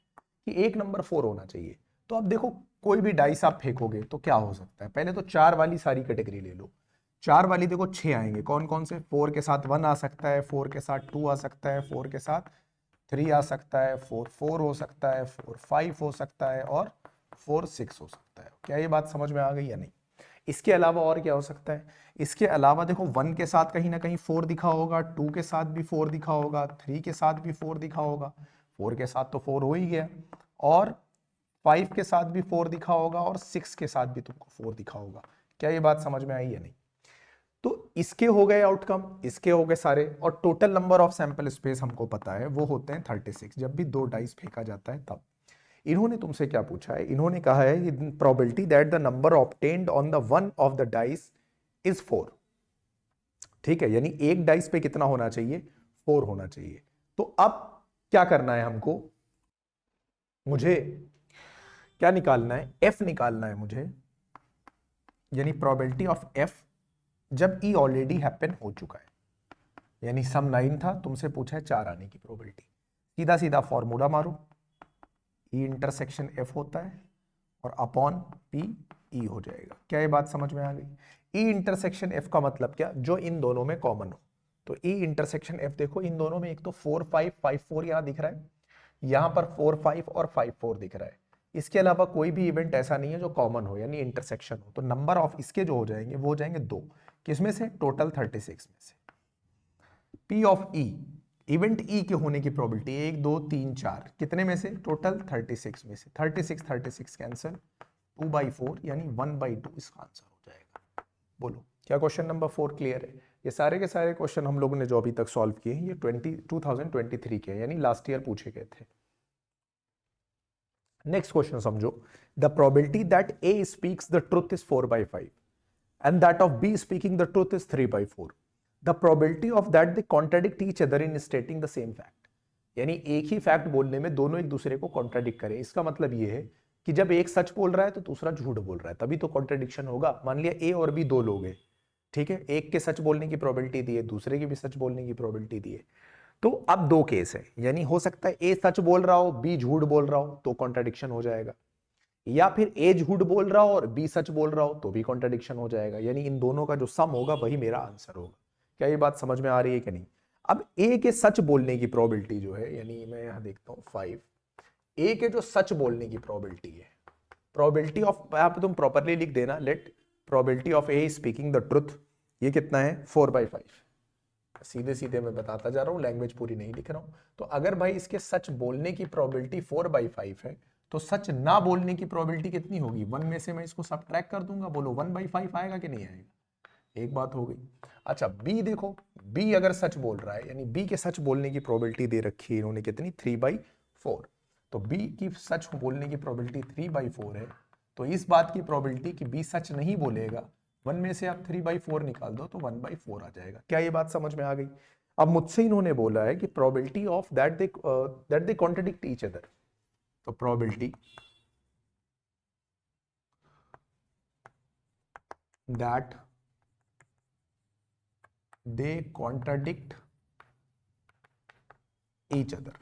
Speaker 1: कि एक नंबर 4 होना चाहिए। तो अब देखो कोई भी डाइस आप फेंकोगे तो क्या हो सकता है, पहले तो 4 वाली सारी कैटेगरी ले लो। 4 वाली देखो 6 आएंगे, कौन कौन से, 4 के साथ 1 आ सकता है, 4 के साथ 2 आ सकता है, 4 के साथ 3 आ सकता है, 4 4 हो सकता है, 4 5 हो सकता है और 4 6 हो सकता है। क्या ये बात समझ में आ गई या नहीं? इसके अलावा और क्या हो सकता है, इसके अलावा देखो 1 के साथ कहीं ना कहीं 4 दिखा होगा, 2 के साथ भी 4 दिखा होगा, 3 के साथ भी 4 दिखा होगा, 4 के साथ तो 4 हो ही गया, और 5 के साथ भी 4 दिखा होगा और 6 के साथ भी तुमको 4 दिखा होगा। क्या ये बात समझ में आई या नहीं? तो इसके हो गए आउटकम, इसके हो गए सारे, और total number of sample space हमको पता है वो होते हैं 36 जब भी दो डाइस फेंका जाता है तब। इन्होंने तुमसे क्या पूछा है, इन्होंने कहा है probability that the number obtained on the one of the dice is 4, ठीक है। यानी एक डाइस पे कितना होना चाहिए, 4 होना चाहिए। तो अब क्या करना है हमको, मुझे क्या निकालना है, F निकालना है मुझे, यानी प्रोबेबिलिटी ऑफ F जब E ऑलरेडी हैपन हो चुका है। यानी सम 9 था, तुमसे पूछा है 4 आने की प्रोबेबिलिटी, सीधा सीधा फॉर्मूला मारो, E इंटरसेक्शन F होता है और अपॉन P E हो जाएगा। क्या ये बात समझ में आ गई? E इंटरसेक्शन F का मतलब क्या, जो इन दोनों में कॉमन हो। तो E इंटरसेक्शन F देखो इन दोनों में एक तो 4 5 5 4 यहां दिख रहा है, यहां पर 4 5 और 5 4 दिख रहा है। इसके अलावा कोई भी इवेंट ऐसा नहीं है जो कॉमन हो यानी इंटरसेक्शन हो। तो नंबर ऑफ इसके जो हो जाएंगे वो हो जाएंगे 2, किसमें से, टोटल 36 में से। P of E, event E के होने की प्रोबेबिलिटी 1 2 3 4, कितने में से, टोटल 36 में से। 36 कैंसिल, 2/4 यानी 1/2 इसका आंसर हो जाएगा। बोलो क्या क्वेश्चन नंबर 4 क्लियर है? ये सारे के सारे क्वेश्चन हम लोगों ने जो अभी तक सॉल्व किए हैं ये 2023 के यानी लास्ट ईयर पूछे गए थे। नेक्स्ट क्वेश्चन समझो, the probability that A speaks the truth is 4/5 and that of B speaking the truth is 3/4. The probability of that they contradict each other in stating the same fact. यानी एक ही fact बोलने में दोनों एक दूसरे को contradict करें। इसका मतलब ये है कि जब एक सच बोल रहा है तो दूसरा झूठ बोल रहा है, तभी तो कॉन्ट्रडिक्शन होगा। मान लिया A और B दो लोग हैं, ठीक है, एक के सच बोलने की प्रोबेबिलिटी दी है, दूसरे की भी सच बोलने की प्रोबेबिलिटी दी है। तो अब दो केस है, यानी हो सकता है A सच बोल रहा हो, B झूठ बोल रहा हो, तो कॉन्ट्रडिक्शन हो जाएगा, या फिर ए झूठ बोल रहा हो और बी सच बोल रहा हो तो भी कॉन्ट्रडिक्शन हो जाएगा। यानी इन दोनों का जो सम होगा वही मेरा आंसर होगा। क्या ये बात समझ में आ रही है कि नहीं? अब ए के सच बोलने की प्रोबेबिलिटी जो है, यानी मैं यहां देखता हूं 5, ए के जो सच बोलने की प्रोबेबिलिटी है, प्रोबेबिलिटी ऑफ, यहां पे तुम प्रॉपरली लिख देना, let probability of A speaking the truth, ये कितना है, 4/5। सीधे सीधे मैं बताता जा रहा हूं, लैंग्वेज पूरी नहीं लिख रहा हूं। तो अगर भाई इसके सच बोलने की प्रोबेबिलिटी 4/5 है, तो सच ना बोलने की प्रोबेबिलिटी कितनी होगी, 1 में से मैं इसको सब्ट्रैक्ट कर दूंगा, बोलो 1/5 आएगा कि नहीं आएगा? एक बात हो गई। अच्छा बी देखो, बी अगर सच बोल रहा है, यानी बी के सच बोलने की प्रोबेबिलिटी दे रखी है इन्होंने कितनी, 3/4। तो बी की सच बोलने की प्रोबेबिलिटी 3/4 है, तो इस बात की प्रोबेबिलिटी कि बी सच नहीं बोलेगा, 1 में से आप 3/4 निकाल दो तो 1/4 आ जाएगा। क्या ये बात समझ में आ गई? अब मुझसे इन्होंने बोला है कि probability of that they contradict each other, तो probability that they contradict each other.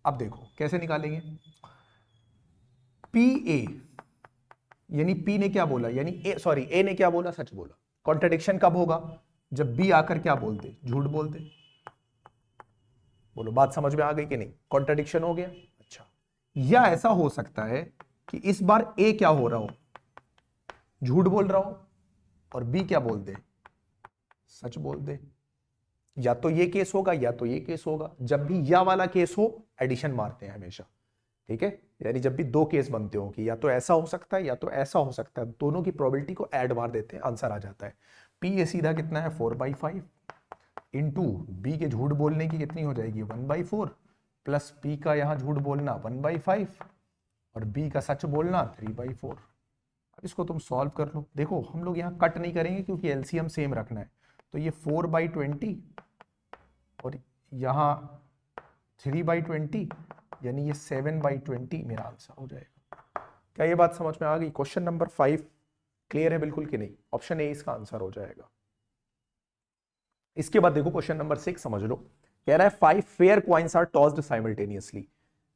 Speaker 1: अब देखो कैसे निकालेंगे, पी ए, यानी पी ने क्या बोला, यानी ए ने क्या बोला, सच बोला। कॉन्ट्रडिक्शन कब होगा, जब बी आकर क्या बोलते, झूठ बोलते। बोलो बात समझ में आ गई कि नहीं? कॉन्ट्रडिक्शन हो गया। अच्छा, या ऐसा हो सकता है कि इस बार ए क्या हो रहा हो, झूठ बोल रहा हो, और बी क्या बोल दे, सच बोल दे। या तो ये केस होगा या तो ये केस होगा। जब भी या वाला केस हो एडिशन मारते हैं हमेशा, ठीक है, यानी जब भी दो केस बनते हो कि या तो ऐसा हो सकता है या तो ऐसा हो सकता है, दोनों की प्रोबेबिलिटी को ऐड मार देते हैं, आंसर आ जाता है। पी ए सीधा कितना है, 4/5 इंटू बी के झूठ बोलने की कितनी हो जाएगी, 1/4 प्लस पी का यहां झूठ बोलना 1/5 और बी का सच बोलना 3/4। अब इसको तुम सॉल्व कर लो। देखो हम लोग यहाँ कट नहीं करेंगे क्योंकि एलसीएम सेम रखना है, तो ये 4/20 और यहाँ 3/20 यानी ये 7/20 मेरा आंसर हो जाएगा। क्या ये बात समझ में आ गई? क्वेश्चन नंबर 5 क्लियर है बिल्कुल कि नहीं? ऑप्शन ए इसका आंसर हो जाएगा। इसके बाद देखो क्वेश्चन नंबर 6 समझ लो, कह रहा है 5 fair coins are tossed simultaneously.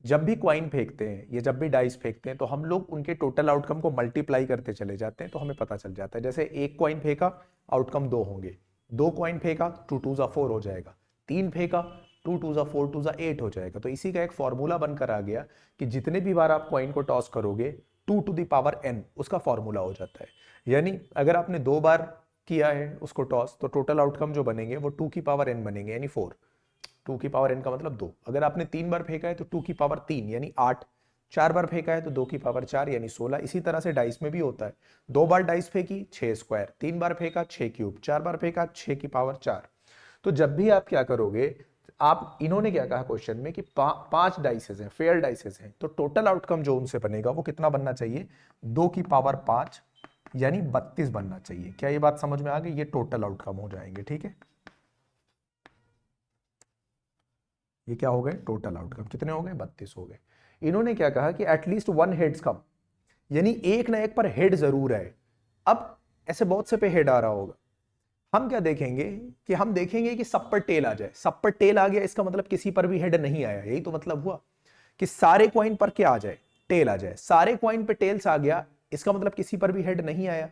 Speaker 1: जब भी क्वाइन फेंकते हैं या जब भी डाइस फेंकते हैं तो हम लोग उनके टोटल आउटकम को मल्टीप्लाई करते चले जाते हैं, तो हमें पता चल जाता है। जैसे एक क्वाइन फेंका, आउटकम 2 होंगे, 2 क्वाइन फेंका, 2 2 4 हो जाएगा, 3 फेंका, 2 2 4 2 8 हो जाएगा। तो इसी का एक फॉर्मूला बनकर आ गया कि जितने भी बार आप क्वाइन को टॉस करोगे 2 to the power n उसका फॉर्मूला हो जाता है। यानी अगर आपने 2 बार किया है उसको टॉस, तो टोटल आउटकम जो बनेंगे वो 2 की पावर n बनेंगे, यानी 4। 2 की पावर n का मतलब 2। अगर आपने 3 बार फेंका है तो 2 की पावर 3 यानी 8। 4 बार फेंका है तो 2 की पावर 4 यानी 16। इसी तरह से डाइस में भी होता है, 2 बार डाइस फेंकी 6 स्क्वायर, 3 बार फेंका 6 क्यूब, 4 बार फेंका 6 की पावर 4। तो जब भी आप क्या करोगे, आप, इन्होंने क्या कहा क्वेश्चन में कि 5 डाइसेस हैं, फेयर डाइसेस हैं, तो टोटल आउटकम जो उनसे बनेगा वो कितना बनना चाहिए, 2 की पावर 5 यानी 32 बनना चाहिए। क्या ये बात समझ में आ गई? ये टोटल आउटकम हो जाएंगे, ठीक है। ये क्या हो गए, टोटल आउटकम कितने हो गए, 32 हो गए। इन्होंने क्या कहा कि एटलीस्ट 1 हेड्स कम, यानी एक ना एक पर हेड जरूर है। अब ऐसे बहुत से पे हेड आ रहा होगा, हम क्या देखेंगे कि हम देखेंगे कि सब पर टेल आ जाए। सब पर टेल आ गया इसका मतलब किसी पर भी हेड नहीं आया, यही तो मतलब हुआ कि सारे क्वाइन पर क्या आ जाए, टेल आ जाए। सारे क्वाइन पे टेल्स आ गया इसका मतलब किसी पर भी हेड नहीं आया।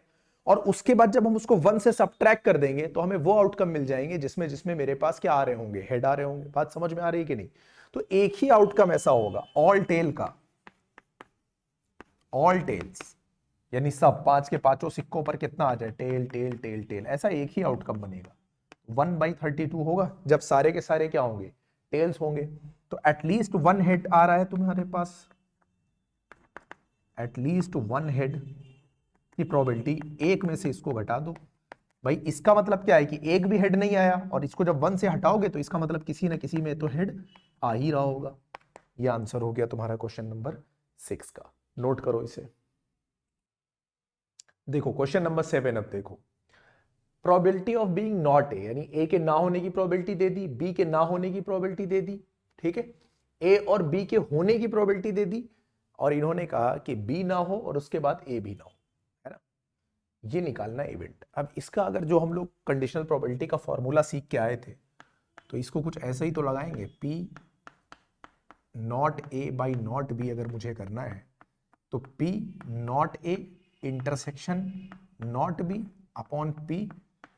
Speaker 1: और उसके बाद जब हम उसको 1 से सब्ट्रैक्ट कर देंगे तो हमें वो आउटकम मिल जाएंगे जिसमें जिसमें मेरे पास क्या आ रहे होंगे, हेड आ रहे होंगे। बात समझ में आ रही है कि नहीं? तो एक ही आउटकम ऐसा होगा ऑल टेल का, ऑल टेल्स यानी सब 5 के 5 सिक्कों पर कितना आ जाए, टेल टेल टेल टेल, ऐसा एक ही आउटकम बनेगा। 1/32 होगा जब सारे के सारे क्या होंगे, टेल्स होंगे। तो एटलीस्ट 1 हेड आ रहा है तुम्हारे पास, एटलीस्ट 1 हेड की प्रोबेबिलिटी, एक में से इसको घटा दो भाई। इसका मतलब क्या है कि एक भी हेड नहीं आया, और इसको जब 1 से हटाओगे तो इसका मतलब किसी ना किसी में तो हेड आ ही रहा होगा। यह आंसर हो गया तुम्हारा क्वेश्चन नंबर 6 का। नोट करो इसे। देखो क्वेश्चन नंबर 7 अब देखो, probability of being not a, यानी ए के ना होने की प्रोबेबिलिटी दे दी, बी के ना होने की प्रोबेबिलिटी दे दी, ठीक है, ए और बी के होने की प्रोबेबिलिटी दे दी, और इन्होंने कहा कि बी ना हो और उसके बाद ए भी ना हो, है ना, ये निकालना इवेंट। अब इसका अगर जो हम लोग कंडीशनल प्रोबेबिलिटी का फॉर्मूला सीख के आए थे, तो इसको कुछ ऐसे ही तो लगाएंगे, P not A by not be अगर मुझे करना है तो P not A intersection not be upon P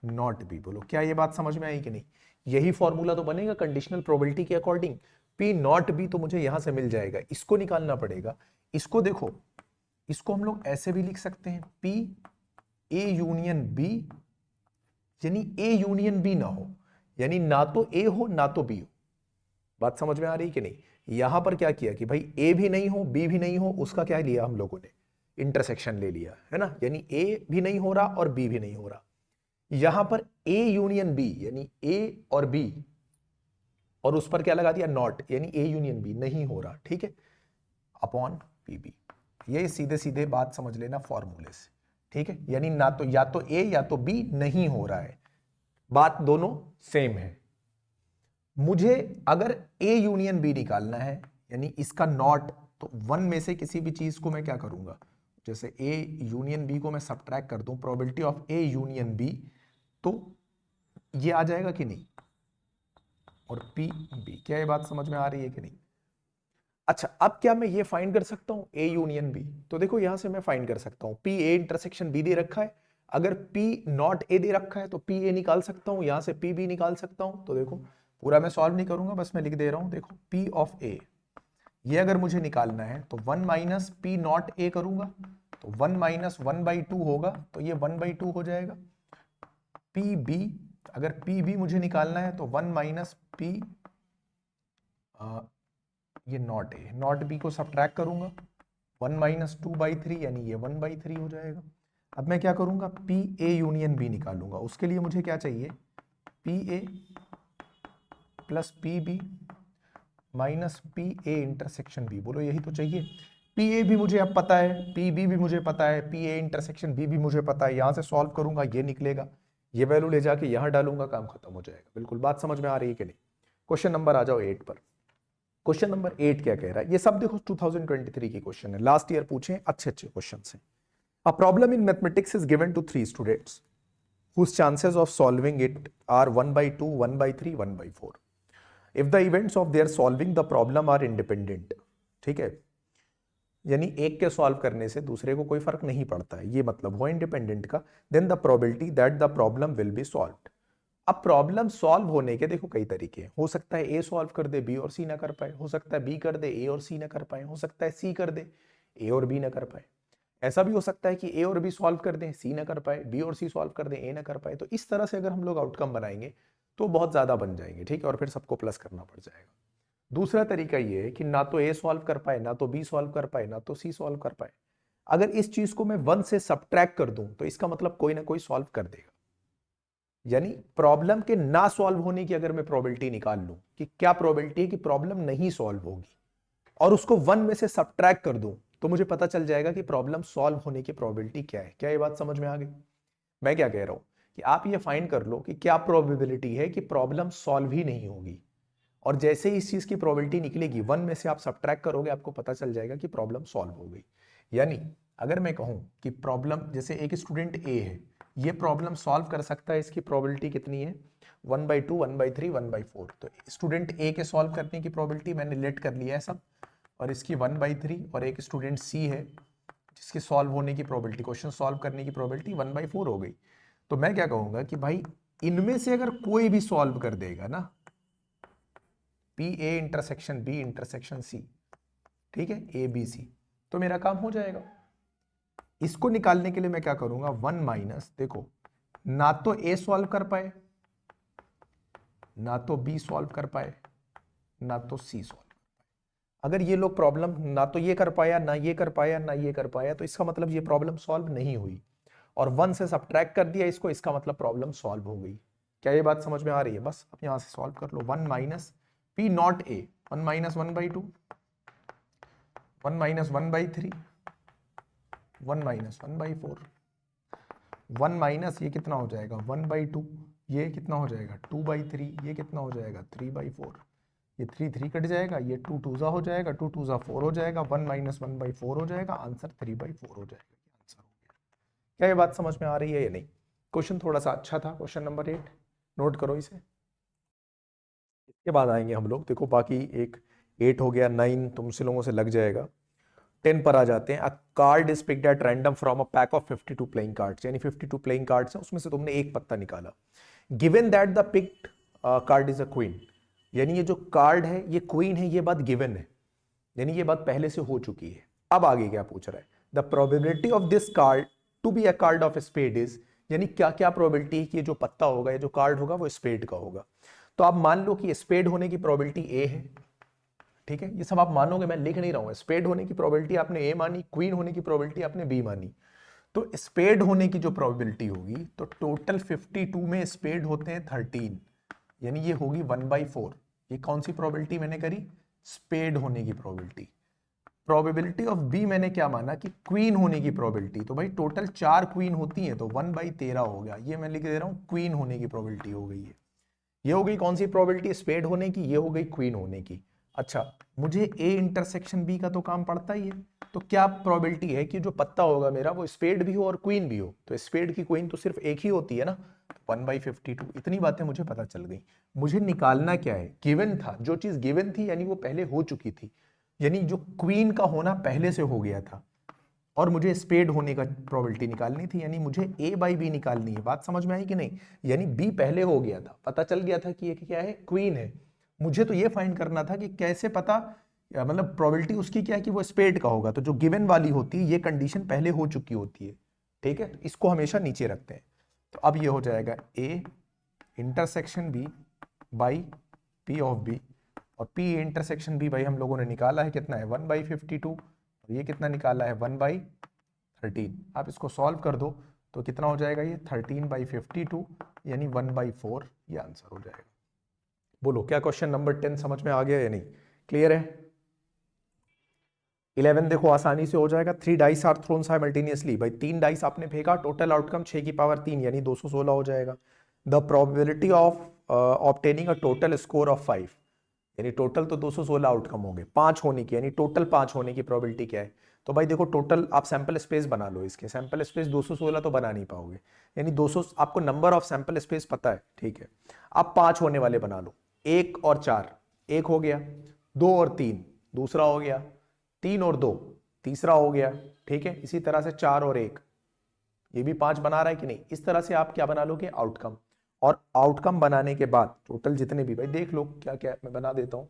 Speaker 1: not B. बोलो क्या ये बात समझ में आई कि नहीं? यही फॉर्मूला तो बनेगा कंडीशनल प्रोबेबिलिटी के अकॉर्डिंग। पी नॉट बी तो मुझे यहां से मिल जाएगा, इसको निकालना पड़ेगा। इसको देखो, इसको हम लोग ऐसे भी लिख सकते हैं, पी ए यूनियन बी, यानी ए यूनियन बी ना हो, यानी ना तो ए हो ना तो बी हो। बात समझ में आ रही कि नहीं? यहां पर क्या किया कि भाई ए भी नहीं हो बी भी नहीं हो, उसका क्या लिया हम लोगों ने, इंटरसेक्शन ले लिया, है ना, यानी ए भी नहीं हो रहा और बी भी नहीं हो रहा। यहां पर ए यूनियन बी यानी ए और बी, और उस पर क्या लगा दिया, नॉट, यानी ए यूनियन बी नहीं हो रहा, ठीक है, अपॉन पी बी। ये सीधे सीधे बात समझ लेना फॉर्मूले से, ठीक है, यानी ना तो या तो ए या तो बी नहीं हो रहा है, बात दोनों सेम है। मुझे अगर ए यूनियन बी निकालना है, यानी इसका नॉट, तो 1 में से किसी भी चीज को मैं क्या करूंगा, जैसे ए यूनियन बी को मैं सब्ट्रैक्ट कर दूं, probability of A union B, तो ये आ जाएगा कि नहीं, और पी बी। क्या ये बात समझ में आ रही है कि नहीं? अच्छा, अब क्या मैं ये फाइंड कर सकता हूं ए यूनियन बी? तो देखो यहां से मैं फाइंड कर सकता हूं, पी ए इंटरसेक्शन बी दे रखा है, अगर पी नॉट ए दे रखा है तो पी ए निकाल सकता हूं, यहां से पी बी निकाल सकता हूं। तो देखो पूरा मैं सॉल्व नहीं करूंगा, बस मैं लिख दे रहा हूं, देखो पी ऑफ ए, ये अगर मुझे निकालना है तो 1 माइनस पी नॉट ए करूंगा, तो 1 माइनस 1/2 होगा, तो ये 1/2 हो जाएगा। पी बी, अगर पी बी मुझे निकालना है तो 1 माइनस पी, ये नॉट ए, नॉट बी को सब्ट्रैक्ट करूंगा, 1 माइनस 2/3 यानी ये 1/3 हो जाएगा। अब मैं क्या करूंगा, पी ए यूनियन बी निकालूंगा, उसके लिए मुझे क्या चाहिए, P A plus P B minus P A intersection B. बोलो यही तो चाहिए। पी ए भी मुझे अब पता है, पी बी भी मुझे पता है, पी ए इंटरसेक्शन बी भी मुझे पता है, यहां से सॉल्व करूंगा ये निकलेगा, ये वैल्यू ले जाके यहां डालूंगा, काम खत्म हो जाएगा। बिल्कुल बात समझ में आ रही है कि नहीं? क्वेश्चन नंबर आ जाओ 8 पर। क्वेश्चन नंबर 8 क्या कह रहा है, ये सब देखो 2023 की क्वेश्चन है, लास्ट ईयर पूछे अच्छे अच्छे क्वेश्चन है। A problem in mathematics is given to 3 students whose chances of solving it are 1/2, 1/3, 1/4. If the events of their solving the problem are independent, ठीक है, यानी एक के सॉल्व करने से दूसरे को कोई फर्क नहीं पड़ता है, ये मतलब हो इंडिपेंडेंट का, then the probability that the problem will be solved. अब प्रॉब्लम सॉल्व होने के देखो कई तरीके हैं, हो सकता है ए सॉल्व कर दे बी और सी ना कर पाए, हो सकता है बी कर दे ए और सी ना कर पाए, हो सकता है सी कर दे ए और बी ना कर पाए, ऐसा भी हो सकता है कि ए और बी सॉल्व कर दें सी ना कर पाए, बी और सी सॉल्व कर दें ए ना कर पाए। तो इस तरह से अगर हम लोग आउटकम बनाएंगे तो बहुत ज्यादा बन जाएंगे, ठीक है, और फिर सबको प्लस करना पड़ जाएगा। दूसरा तरीका ये है कि ना तो ए सॉल्व कर पाए, ना तो बी सॉल्व कर पाए, ना तो सी सॉल्व कर पाए। अगर इस चीज को मैं 1 से सब्ट्रैक्ट कर दूं तो इसका मतलब कोई ना कोई सॉल्व कर देगा, यानी प्रॉब्लम के ना सॉल्व होने की अगर मैं प्रोबेबिलिटी निकाल लूं कि क्या प्रोबेबिलिटी है कि प्रॉब्लम नहीं सॉल्व होगी, और उसको 1 में से सब्ट्रैक्ट कर दूं, तो मुझे पता चल जाएगा कि प्रॉब्लम सॉल्व होने की प्रोबेबिलिटी क्या है। क्या ये बात समझ में आ गई? मैं क्या कह रहा हूं कि आप ये फाइंड कर लो कि क्या प्रोबेबिलिटी है कि प्रॉब्लम सॉल्व ही नहीं होगी, और जैसे ही इस चीज की प्रोबेबिलिटी निकलेगी 1 में से आप सब्ट्रैक्ट करोगे, आपको पता चल जाएगा कि प्रॉब्लम सॉल्व हो गई। यानी अगर मैं कहूं कि प्रॉब्लम, जैसे एक स्टूडेंट ए है, ये प्रॉब्लम सॉल्व कर सकता है, इसकी प्रोबेबिलिटी कितनी है, 1/2, 1/3, 1/4। तो स्टूडेंट ए के सॉल्व करने की प्रोबेबिलिटी मैंने लेट कर लिया है सब, और इसकी 1/3, और एक स्टूडेंट सी है जिसके सॉल्व होने की प्रोबेबिलिटी, क्वेश्चन सॉल्व करने की प्रोबेबिलिटी 1/4 हो गई। तो मैं क्या कहूंगा कि भाई इनमें से अगर कोई भी सॉल्व कर देगा ना, P A intersection B intersection C, ठीक है, ए बी सी, तो मेरा काम हो जाएगा। इसको निकालने के लिए मैं क्या करूंगा, 1 माइनस, देखो ना तो ए सॉल्व कर पाए, ना तो बी सॉल्व कर पाए, ना तो सी सॉल्व। अगर ये लोग प्रॉब्लम ना तो ये कर पाया, ना ये कर पाया, ना ये कर पाया, तो इसका मतलब ये प्रॉब्लम सॉल्व नहीं हुई। और 1 से सब्ट्रैक्ट कर दिया इसको, इसका मतलब प्रॉब्लम सॉल्व हो गई। क्या ये बात समझ में आ रही है? बस अब यहां से सॉल्व कर लो। 1 minus P not A, 1 minus 1/2, 1 minus 1/3, 1 minus 1/4, 1 minus ये कितना हो जाएगा 1/2, ये कितना हो जाएगा 2/3, ये कितना हो जाएगा 3/4, ये 3 3 कट जाएगा, ये 2 2 हो जाएगा, 2 2 4 हो जाएगा, 1 माइनस 1/4 हो जाएगा, आंसर 3/4 हो जाएगा। आंसर हो गया। क्या ये बात समझ में आ रही है या नहीं? क्वेश्चन थोड़ा सा अच्छा था, क्वेश्चन नंबर 8, नोट करो इसे। इसके बाद आएंगे हम लोग, देखो बाकी एक 8 हो गया, 9 तुमसे लोगों से लग जाएगा। 10 पर आ जाते हैं। अ card is picked at random from a pack of 52 playing cards, यानी 52 प्लेइंग कार्ड्स हैं, उसमें से तुमने एक पत्ता निकाला। Given that the picked card is a queen, यानी ये जो कार्ड है ये क्वीन है, ये बात गिवन है, यानी ये बात पहले से हो चुकी है। अब आगे क्या पूछ रहा है, the probability of this card to be a card of spade is, यानी क्या क्या प्रोबेबिलिटी है कि ये जो पत्ता होगा, ये जो कार्ड होगा वो स्पेड का होगा। तो आप मान लो कि स्पेड होने की प्रोबेबिलिटी ए है, ठीक है, ये सब आप मानोगे, मैं लिख नहीं रहा हूं। स्पेड होने की प्रोबेबिलिटी आपने ए मानी, क्वीन होने की प्रोबेबिलिटी आपने बी मानी। तो स्पेड होने की जो प्रोबेबिलिटी होगी, तो टोटल 52 में स्पेड होते हैं 13, यानी ये होगी 1/4। ये कौन सी प्रोबेबिलिटी मैंने करी, स्पेड होने की प्रोबेबिलिटी। प्रोबेबिलिटी ऑफ बी मैंने क्या माना कि क्वीन होने की प्रोबेबिलिटी, तो भाई टोटल 4 क्वीन होती हैं, तो 1/13 हो गया। ये मैं लिख दे रहा हूं, क्वीन होने की प्रोबेबिलिटी हो गई है। ये हो गई कौन सी प्रोबेबिलिटी, स्पेड होने की, ये हो गई क्वीन होने की। अच्छा, मुझे ए इंटरसेक्शन बी का तो काम पड़ता ही है, तो क्या प्रोबेबिलिटी है कि जो पत्ता होगा मेरा वो स्पेड भी हो और क्वीन भी हो, तो स्पेड की क्वीन तो सिर्फ एक ही होती है ना, 1/52। इतनी बातें मुझे पता चल गई। मुझे निकालना क्या है, गिवन था, जो चीज गिवन थी यानी वो पहले हो चुकी थी, यानी जो क्वीन का होना पहले से हो गया था, और मुझे स्पेड होने का प्रोबेबिलिटी निकालनी थी, यानी मुझे A/B निकालनी है। बात समझ में आई कि नहीं? यानी B पहले हो गया था, पता चल गया था कि ये क्या है, क्वीन है। मुझे तो ये फाइंड करना था कि कैसे पता, मतलब प्रोबेबिलिटी उसकी क्या है कि वो स्पेड का होगा, तो जो गिवन वाली होती है ये कंडीशन पहले हो चुकी होती है, ठीक है, तो इसको हमेशा नीचे रखते हैं। तो अब ये हो जाएगा A intersection B by P of B, और P इंटरसेक्शन B भाई हम लोगों ने निकाला है, कितना है 1/52, और ये कितना निकाला है 1/13। आप इसको सॉल्व कर दो तो कितना हो जाएगा, ये 13/52 यानी 1/4, ये आंसर हो जाएगा। बोलो क्या क्वेश्चन नंबर 10 समझ में आ गया या नहीं, क्लियर है? 11 देखो आसानी से हो जाएगा। 3 डाइस आर थ्रोन साइमल्टेनियसली, भाई 3 डाइस आपने फेंका, टोटल आउटकम 6 की पावर 3 यानी 216 हो जाएगा। The probability of obtaining a total score of 5, यानी टोटल तो 216 आउटकम होंगे, 5 होने की, यानी टोटल 5 होने की प्रोबेबिलिटी क्या है? तो भाई देखो टोटल आप सैंपल स्पेस बना लो, इसके सैंपल स्पेस 216 तो बना नहीं पाओगे, यानी 200 आपको नंबर ऑफ सैंपल स्पेस पता है, ठीक है, आप 5 होने वाले बना लो। 1 और 4, एक हो गया, 2 और 3 दूसरा हो गया, 3 और 2 तीसरा हो गया, ठीक है, इसी तरह से 4 और 1 ये भी 5 बना रहा है कि नहीं? इस तरह से आप क्या बना लोगे, आउटकम। और आउटकम बनाने के बाद टोटल जितने भी, भाई देख लो क्या क्या मैं बना देता हूं,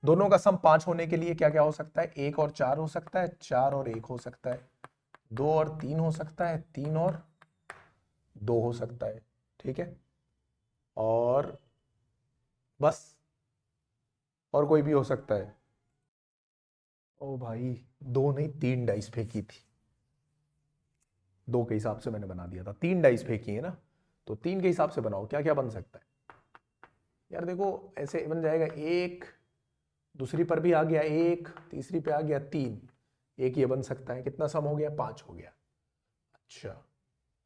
Speaker 1: दोनों का सम 5 होने के लिए क्या क्या हो सकता है, 1 और 4 हो सकता है, 4 और 1 हो सकता है, 2 और 3 हो सकता है, 3 और 2 हो सकता है, ठीक है, और बस, और कोई भी हो सकता है। ओ भाई 2 नहीं 3 डाइस फेंकी थी, 2 के हिसाब से मैंने बना दिया था, 3 डाइस फेंकी है ना, तो 3 के हिसाब से बनाओ क्या क्या बन सकता है। यार देखो ऐसे बन जाएगा, एक दूसरी पर भी आ गया, एक तीसरी पे आ गया 3, एक ये बन सकता है, कितना सम हो गया 5 हो गया। अच्छा,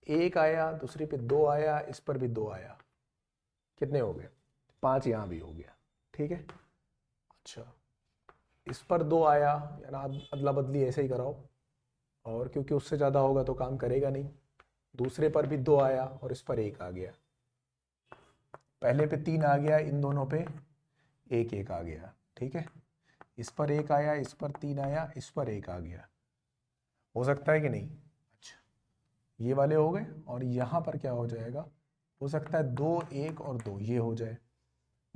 Speaker 1: एक आया, दूसरी पे 2 आया, इस पर भी 2 आया, कितने हो गए 5, यहां भी हो गया, ठीक है। अच्छा, इस पर 2 आया, यार अदला बदली ऐसे ही कराओ, और क्योंकि उससे ज़्यादा होगा तो काम करेगा नहीं। दूसरे पर भी 2 आया और इस पर 1 आ गया, पहले पे 3 आ गया, इन दोनों पे 1 1 आ गया, ठीक है, इस पर 1 आया, इस पर 3 आया, इस पर 1 आ गया, हो सकता है कि नहीं? अच्छा, ये वाले हो गए, और यहाँ पर क्या हो जाएगा, हो सकता है 2 1 और 2 ये हो जाए।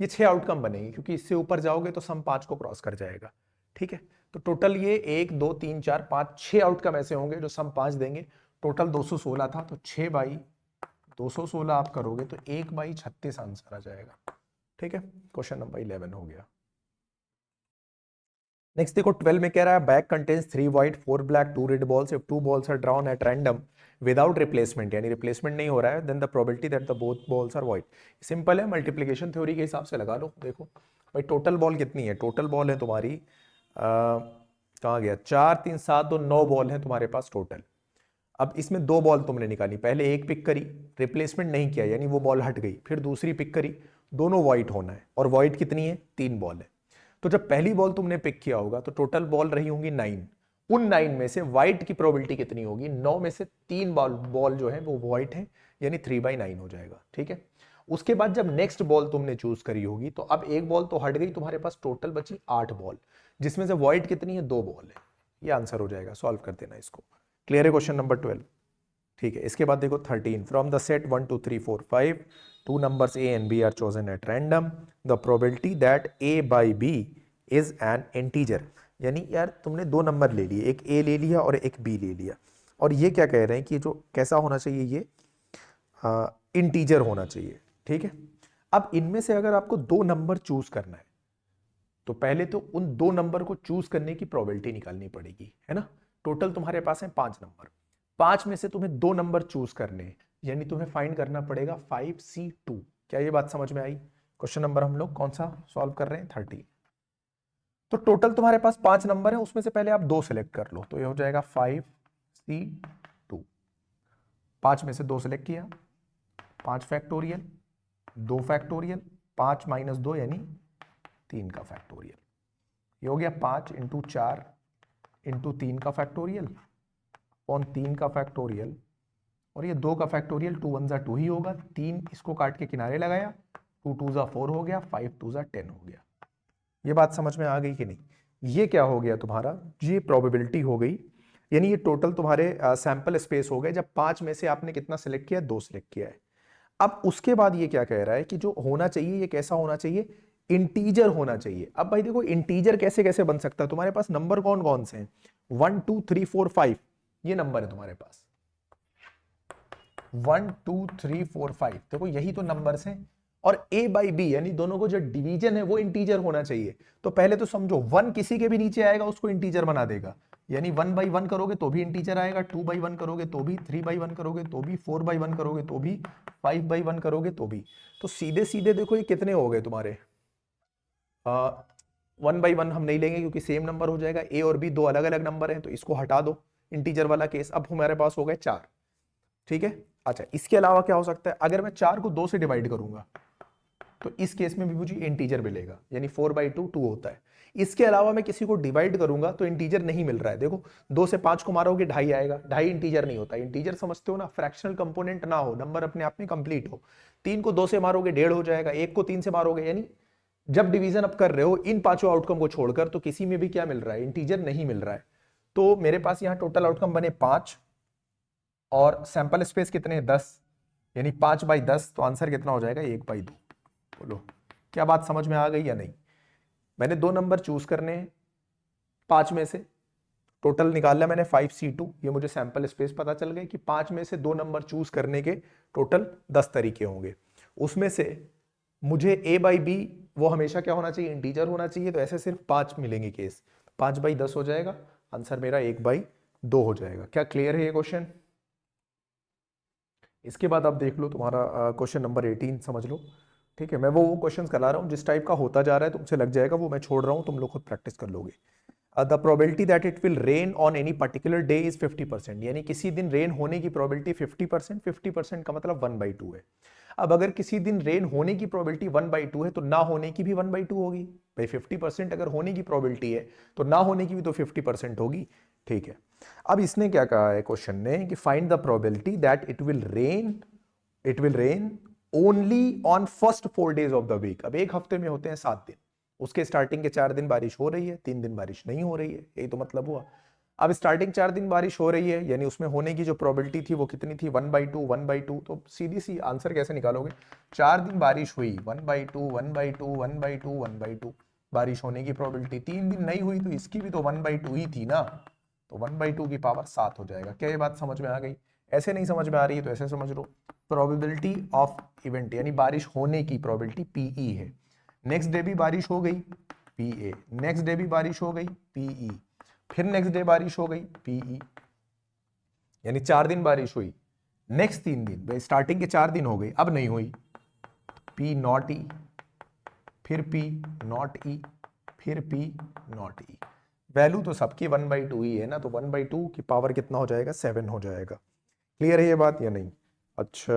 Speaker 1: ये 6 आउटकम बनेंगे, क्योंकि इससे ऊपर जाओगे तो सम 5 को क्रॉस कर जाएगा। ठीक है, तो टोटल ये 1 2 3 4 5 6 आउटकम ऐसे होंगे जो सम 5 देंगे। टोटल 216 था, तो 6 बाई 216 आप करोगे तो 1 बाई 36 आंसर आ जाएगा। ठीक है, क्वेश्चन नंबर 11 हो गया। नेक्स्ट देखो 12 में कह रहा है bag contains 3 white 4 black 2 red balls if 2 balls are drawn at random without replacement, यानी रिप्लेसमेंट नहीं हो रहा है, then the probability that the both balls are white. Simple है, मल्टीप्लिकेशन थ्योरी के हिसाब से लगा लो। देखो भाई टोटल बॉल कितनी है, टोटल बॉल है तुम्हारी कहाँ गया, 4 3 7 2 9 बॉल है तुम्हारे पास टोटल। अब इसमें 2 बॉल तुमने निकाली, पहले एक पिक करी, रिप्लेसमेंट नहीं किया यानी वो बॉल हट गई, फिर दूसरी पिक करी, दोनों व्हाइट होना है, और व्हाइट कितनी है, 3 बॉल है। तो जब पहली बॉल तुमने पिक किया होगा तो टोटल बॉल रही होंगी 9, उन 9 में से व्हाइट की प्रोबेबिलिटी कितनी होगी, 9 में से 3 बॉल जो है वो व्हाइट है, यानी 3/9 हो जाएगा। ठीक है, उसके बाद जब नेक्स्ट बॉल तुमने चूज करी होगी तो अब एक बॉल तो हट गई, तुम्हारे पास टोटल बची 8 बॉल, जिसमें से व्हाइट कितनी है, 2 बॉल है। ये आंसर हो जाएगा, सॉल्व कर देना इसको। क्लियर है क्वेश्चन नंबर 12? ठीक है, इसके बाद देखो 13 from the set 1 2 3 4 5 2 numbers A and B are chosen at random the probability that A by B is an integer, यानी यार तुमने 2 नंबर ले लिए, एक A ले लिया और एक B ले लिया, और ये क्या कह रहे हैं कि जो कैसा होना चाहिए, ये इंटीजर होना चाहिए। ठीक है, अब इनमें से अगर आपको 2 नंबर चूज करना है तो पहले तो उन 2 नंबर को चूज करने की प्रोबेबिलिटी निकालनी पड़ेगी, है ना। टोटल तुम्हारे पास है 5 नंबर, 5 में से तुम्हें 2 नंबर चूज करने हैं, यानी तुम्हें फाइंड करना पड़ेगा 5C2। क्या ये बात समझ में आई? क्वेश्चन नंबर हम लोग कौन सा सॉल्व कर रहे हैं, 30। तो टोटल तुम्हारे पास 5 नंबर है, उसमें से पहले आप 2 सेलेक्ट कर लो, तो ये हो जाएगा 5C2। 5 में से 2 सेलेक्ट किया, 5 फैक्टोरियल 2 फैक्टोरियल 5 माइनस 2 यानी 3 का फैक्टोरियल। ये हो गया 5 इंटू 4 इंटू 3 का फैक्टोरियल और 3 का फैक्टोरियल, और ये 2 का फैक्टोरियल, 2 1 2 ही होगा, 3 इसको काट के किनारे लगाया, 2 2 4 हो गया, 5 2 10 हो गया। ये बात समझ में आ गई कि नहीं? ये क्या हो गया तुम्हारा, ये प्रोबेबिलिटी हो गई, यानी ये टोटल तुम्हारे सैंपल स्पेस हो गए। जब 5 में से आपने कितना सिलेक्ट किया, 2 सिलेक्ट किया है। अब उसके बाद ये क्या कह रहा है कि जो होना चाहिए ये कैसा होना चाहिए, इंटीजर होना चाहिए। अब भाई देखो इंटीजर कैसे कैसे बन सकता है, तुम्हारे पास नंबर कौन कौन से हैं, 1 2 3 4 5 ये नंबर है तुम्हारे पास, 1 2 3 4 5 देखो यही तो नंबर्स हैं, और A बाई बी यानी दोनों को जो डिवीजन है वो इंटीजर होना चाहिए। तो पहले तो समझो 1 किसी के भी नीचे आएगा उसको इंटीजर बना देगा, यानी 1/1 करोगे तो भी इंटीजर आएगा, 2/1 करोगे तो भी, 3/1 करोगे तो भी, 4/1 करोगे तो भी, 5/1 करोगे तो भी। तो सीधे सीधे देखो ये कितने हो गए तुम्हारे, 1/1 हम नहीं लेंगे क्योंकि सेम नंबर हो जाएगा, A और B 2 अलग अलग नंबर हैं तो इसको हटा दो, इंटीजर वाला केस। अब हमारे पास हो गए 4। ठीक है, अच्छा इसके अलावा क्या हो सकता है, अगर मैं 4 को 2 से डिवाइड करूंगा तो इस केस में भी मुझे इंटीजर मिलेगा, यानी 4/2 2 होता है। इसके अलावा मैं किसी को डिवाइड करूंगा तो इंटीजर नहीं मिल रहा है, देखो 2 से 5 को मारोगे 2.5 आएगा, 2.5 इंटीजर नहीं होता। इंटीजर समझते हो ना, फ्रैक्शनल कंपोनेंट ना हो, नंबर अपने आप में कंप्लीट हो। 3 को 2 से मारोगे 1.5 हो जाएगा, 1 को 3 से मारोगे, यानी जब डिवीजन अप कर रहे हो इन 5 आउटकम को छोड़कर तो किसी में भी क्या मिल रहा है, इंटीजर नहीं मिल रहा है। तो मेरे पास यहां टोटल आउटकम बने 5 और सैंपल स्पेस कितने हैं, 10, यानी 5/10, तो आंसर कितना हो जाएगा, 1/2। बोलो क्या बात समझ में आ गई या नहीं? मैंने 2 नंबर चूज करने हैं 5 में से, टोटल निकाला मैंने 5C2, ये मुझे सैंपल स्पेस पता चल गए कि 5 में से 2 नंबर चूज करने के टोटल 10 तरीके होंगे। उसमें से मुझे A बाई बी वो हमेशा क्या होना चाहिए, इंटीजर होना चाहिए, तो ऐसे सिर्फ 5 मिलेंगे केस, 5/10 हो जाएगा, आंसर मेरा 1/2 हो जाएगा। क्या क्लियर है ये क्वेश्चन? इसके बाद आप देख लो तुम्हारा क्वेश्चन नंबर 18 समझ लो। ठीक है, मैं वो क्वेश्चंस करा रहा हूँ जिस टाइप का होता जा रहा है तुमसे लग जाएगा, वो मैं छोड़ रहा हूँ, तुम लोग खुद प्रैक्टिस कर लोगे। The probability that it will rain on any particular day is 50%, यानी किसी दिन रेन होने की प्रोबेबिलिटी 50%, 50% का मतलब 1/2 है। अब अगर किसी दिन रेन होने की प्रोबेबिलिटी 1/2 है तो ना होने की भी 1/2 होगी। भाई 50% अगर होने की प्रोबेबिलिटी है तो ना होने की भी तो 50% होगी। ठीक है, अब इसने क्या कहा है क्वेश्चन ने कि find the probability that it will rain only on first 4 days of the week. अब एक हफ्ते में होते हैं 7 दिन, उसके स्टार्टिंग के 4 दिन बारिश हो रही है, 3 दिन बारिश नहीं हो रही है, यही तो मतलब हुआ। अब स्टार्टिंग 4 दिन बारिश हो रही है, यानी उसमें होने की जो प्रोबेबिलिटी थी वो कितनी थी, 1/2 1/2। तो सीधी सी आंसर कैसे निकालोगे, 4 दिन बारिश हुई, 1/2 1/2 1/2 1/2 बारिश होने की प्रोबेबिलिटी। 3 दिन नहीं हुई तो इसकी भी तो 1/2 ही थी ना, तो 1/2 की पावर 7 हो जाएगा। क्या ये बात समझ में आ गई? ऐसे नहीं समझ में आ रही है तो ऐसे समझ लो, प्रोबेबिलिटी ऑफ इवेंट यानी बारिश होने की प्रोबेबिलिटी पीई है। नेक्स्ट डे भी बारिश हो गई, पीए, नेक्स्ट डे भी बारिश हो गई, पीई, फिर नेक्स्ट डे बारिश हो गई, पीई, यानी 4 दिन बारिश हुई। नेक्स्ट 3 दिन, भाई स्टार्टिंग के 4 दिन हो गए, अब नहीं हुई, पी नॉट ई, फिर पी नॉट ई, फिर पी नॉट ई। वैल्यू तो सबकी 1/2 ही है ना, तो 1/2 की पावर कितना हो जाएगा, 7 हो जाएगा। क्लियर है ये बात या नहीं? अच्छा,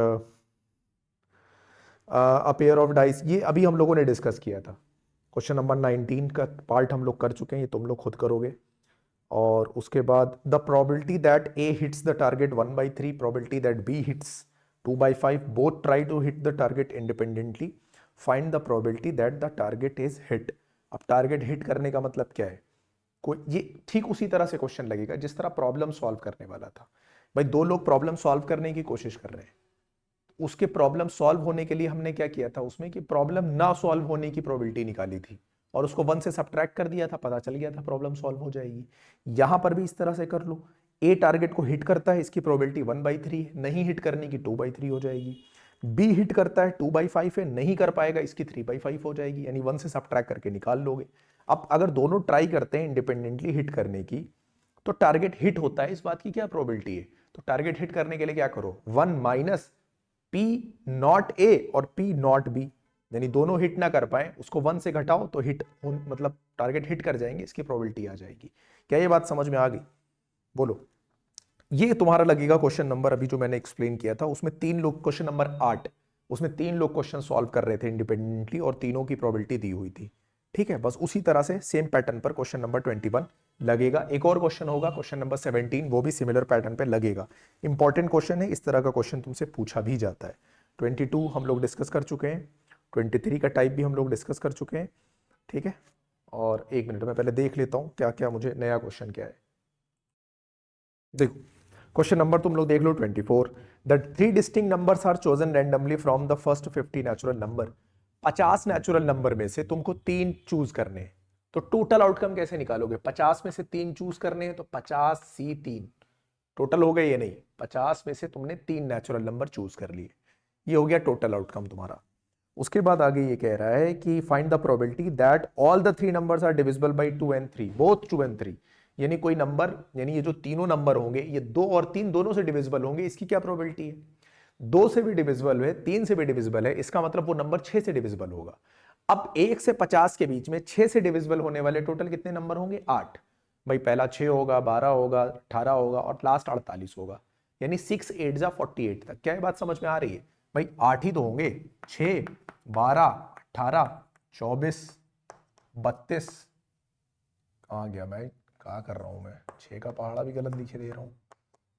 Speaker 1: अ पेयर ऑफ डाइस, ये अभी हम लोगों ने डिस्कस किया था। क्वेश्चन नंबर 19 का पार्ट हम लोग कर चुके हैं, ये तुम लोग खुद करोगे। और उसके बाद the probability that A hits the target 1/3, probability that B hits 2/5, both try to hit the target independently, find the probability that the target is hit. अब टारगेट हिट करने का मतलब क्या है, कोई ये ठीक उसी तरह से क्वेश्चन लगेगा जिस तरह प्रॉब्लम सॉल्व करने वाला था। भाई दो लोग प्रॉब्लम सॉल्व करने की कोशिश कर रहे हैं, उसके प्रॉब्लम सॉल्व होने के लिए हमने क्या किया था उसमें, कि प्रॉब्लम ना सॉल्व होने की प्रोबेबिलिटी निकाली थी और उसको 1 से सब्ट्रैक्ट कर दिया था, पता चल गया था प्रॉब्लम सॉल्व हो जाएगी। यहां पर भी इस तरह से कर लो, ए टारगेट को हिट करता है, इसकी प्रोबेबिलिटी 1/3 है, नहीं हिट करने की 2/3 हो जाएगी। बी हिट करता है, 2/5 है, नहीं कर पाएगा, इसकी 3/5 हो जाएगी, यानी 1 से सब्ट्रैक्ट करके निकाल लोगे। अब अगर दोनों ट्राई करते हैं इंडिपेंडेंटली हिट करने की, तो टारगेट हिट होता है, इस बात की क्या प्रोबेबिलिटी है? तो टारगेट हिट करने के लिए क्या करो, 1 माइनस पी नॉट ए और पी नॉट बी, यानी दोनों हिट ना कर पाए, उसको 1 से घटाओ तो हिट मतलब टारगेट हिट कर जाएंगे, इसकी प्रोबेबिलिटी आ जाएगी। क्या ये बात समझ में आ गई? बोलो। ये तुम्हारा लगेगा क्वेश्चन नंबर, अभी जो मैंने एक्सप्लेन किया था उसमें 3 लोग, क्वेश्चन नंबर 8, उसमें 3 लोग क्वेश्चन सॉल्व कर रहे थे इंडिपेंडेंटली और तीनों की प्रोबेबिलिटी दी हुई थी। ठीक है, बस उसी तरह से सेम पैटर्न पर क्वेश्चन नंबर 21 लगेगा। एक और क्वेश्चन होगा क्वेश्चन नंबर 17, वो भी सिमिलर पैटर्न पे लगेगा। इंपॉर्टेंट क्वेश्चन है, इस तरह का क्वेश्चन तुमसे पूछा भी जाता है। 22 हम लोग डिस्कस कर चुके हैं, 23 का टाइप भी हम लोग डिस्कस कर चुके हैं। ठीक है, और एक मिनट में पहले देख लेता हूं क्या क्या मुझे नया क्वेश्चन क्या है। देखो क्वेश्चन नंबर तुम लोग देख लो 24, the 3 distinct numbers are chosen randomly from the first 50 natural number. 50 natural number में से तुमको 3 चूज करने हैं, तो टोटल आउटकम कैसे निकालोगे? 50 में से 3 चूज करने हैं, तो 50C3 टोटल हो गए, ये नहीं, 50 में से तुमने 3 नेचुरल नंबर चूज कर लिए, ये हो गया टोटल आउटकम तुम्हारा। उसके बाद आगे ये कह रहा है कि find the probability that all the 3 numbers are divisible by 2 and 3, both 2 and 3, यानी कोई नंबर, यानी ये जो तीनों नंबर होंगे ये 2 और 3 दोनों से डिविजिबल होंगे, इसकी क्या प्रोबेबिलिटी है? 2 से भी डिविजिबल है, 3 से भी डिविजिबल है, इसका मतलब वो नंबर 6 से डिविजिबल होगा। अब 1 से 50 के बीच में 6 से डिविजिबल होने वाले टोटल कितने नंबर होंगे? 8। भाई पहला 6 होगा, 12 होगा, 18 होगा और लास्ट 48 होगा, यानी 6 8 जा 48 तक। क्या ये बात समझ में आ रही है? भाई 8 ही तो होंगे, 6 12 18 24 32, कहाँ गया मैं, क्या कर रहा हूं मैं, 6 का पहाड़ा भी गलत लिखे दे रहा हूं,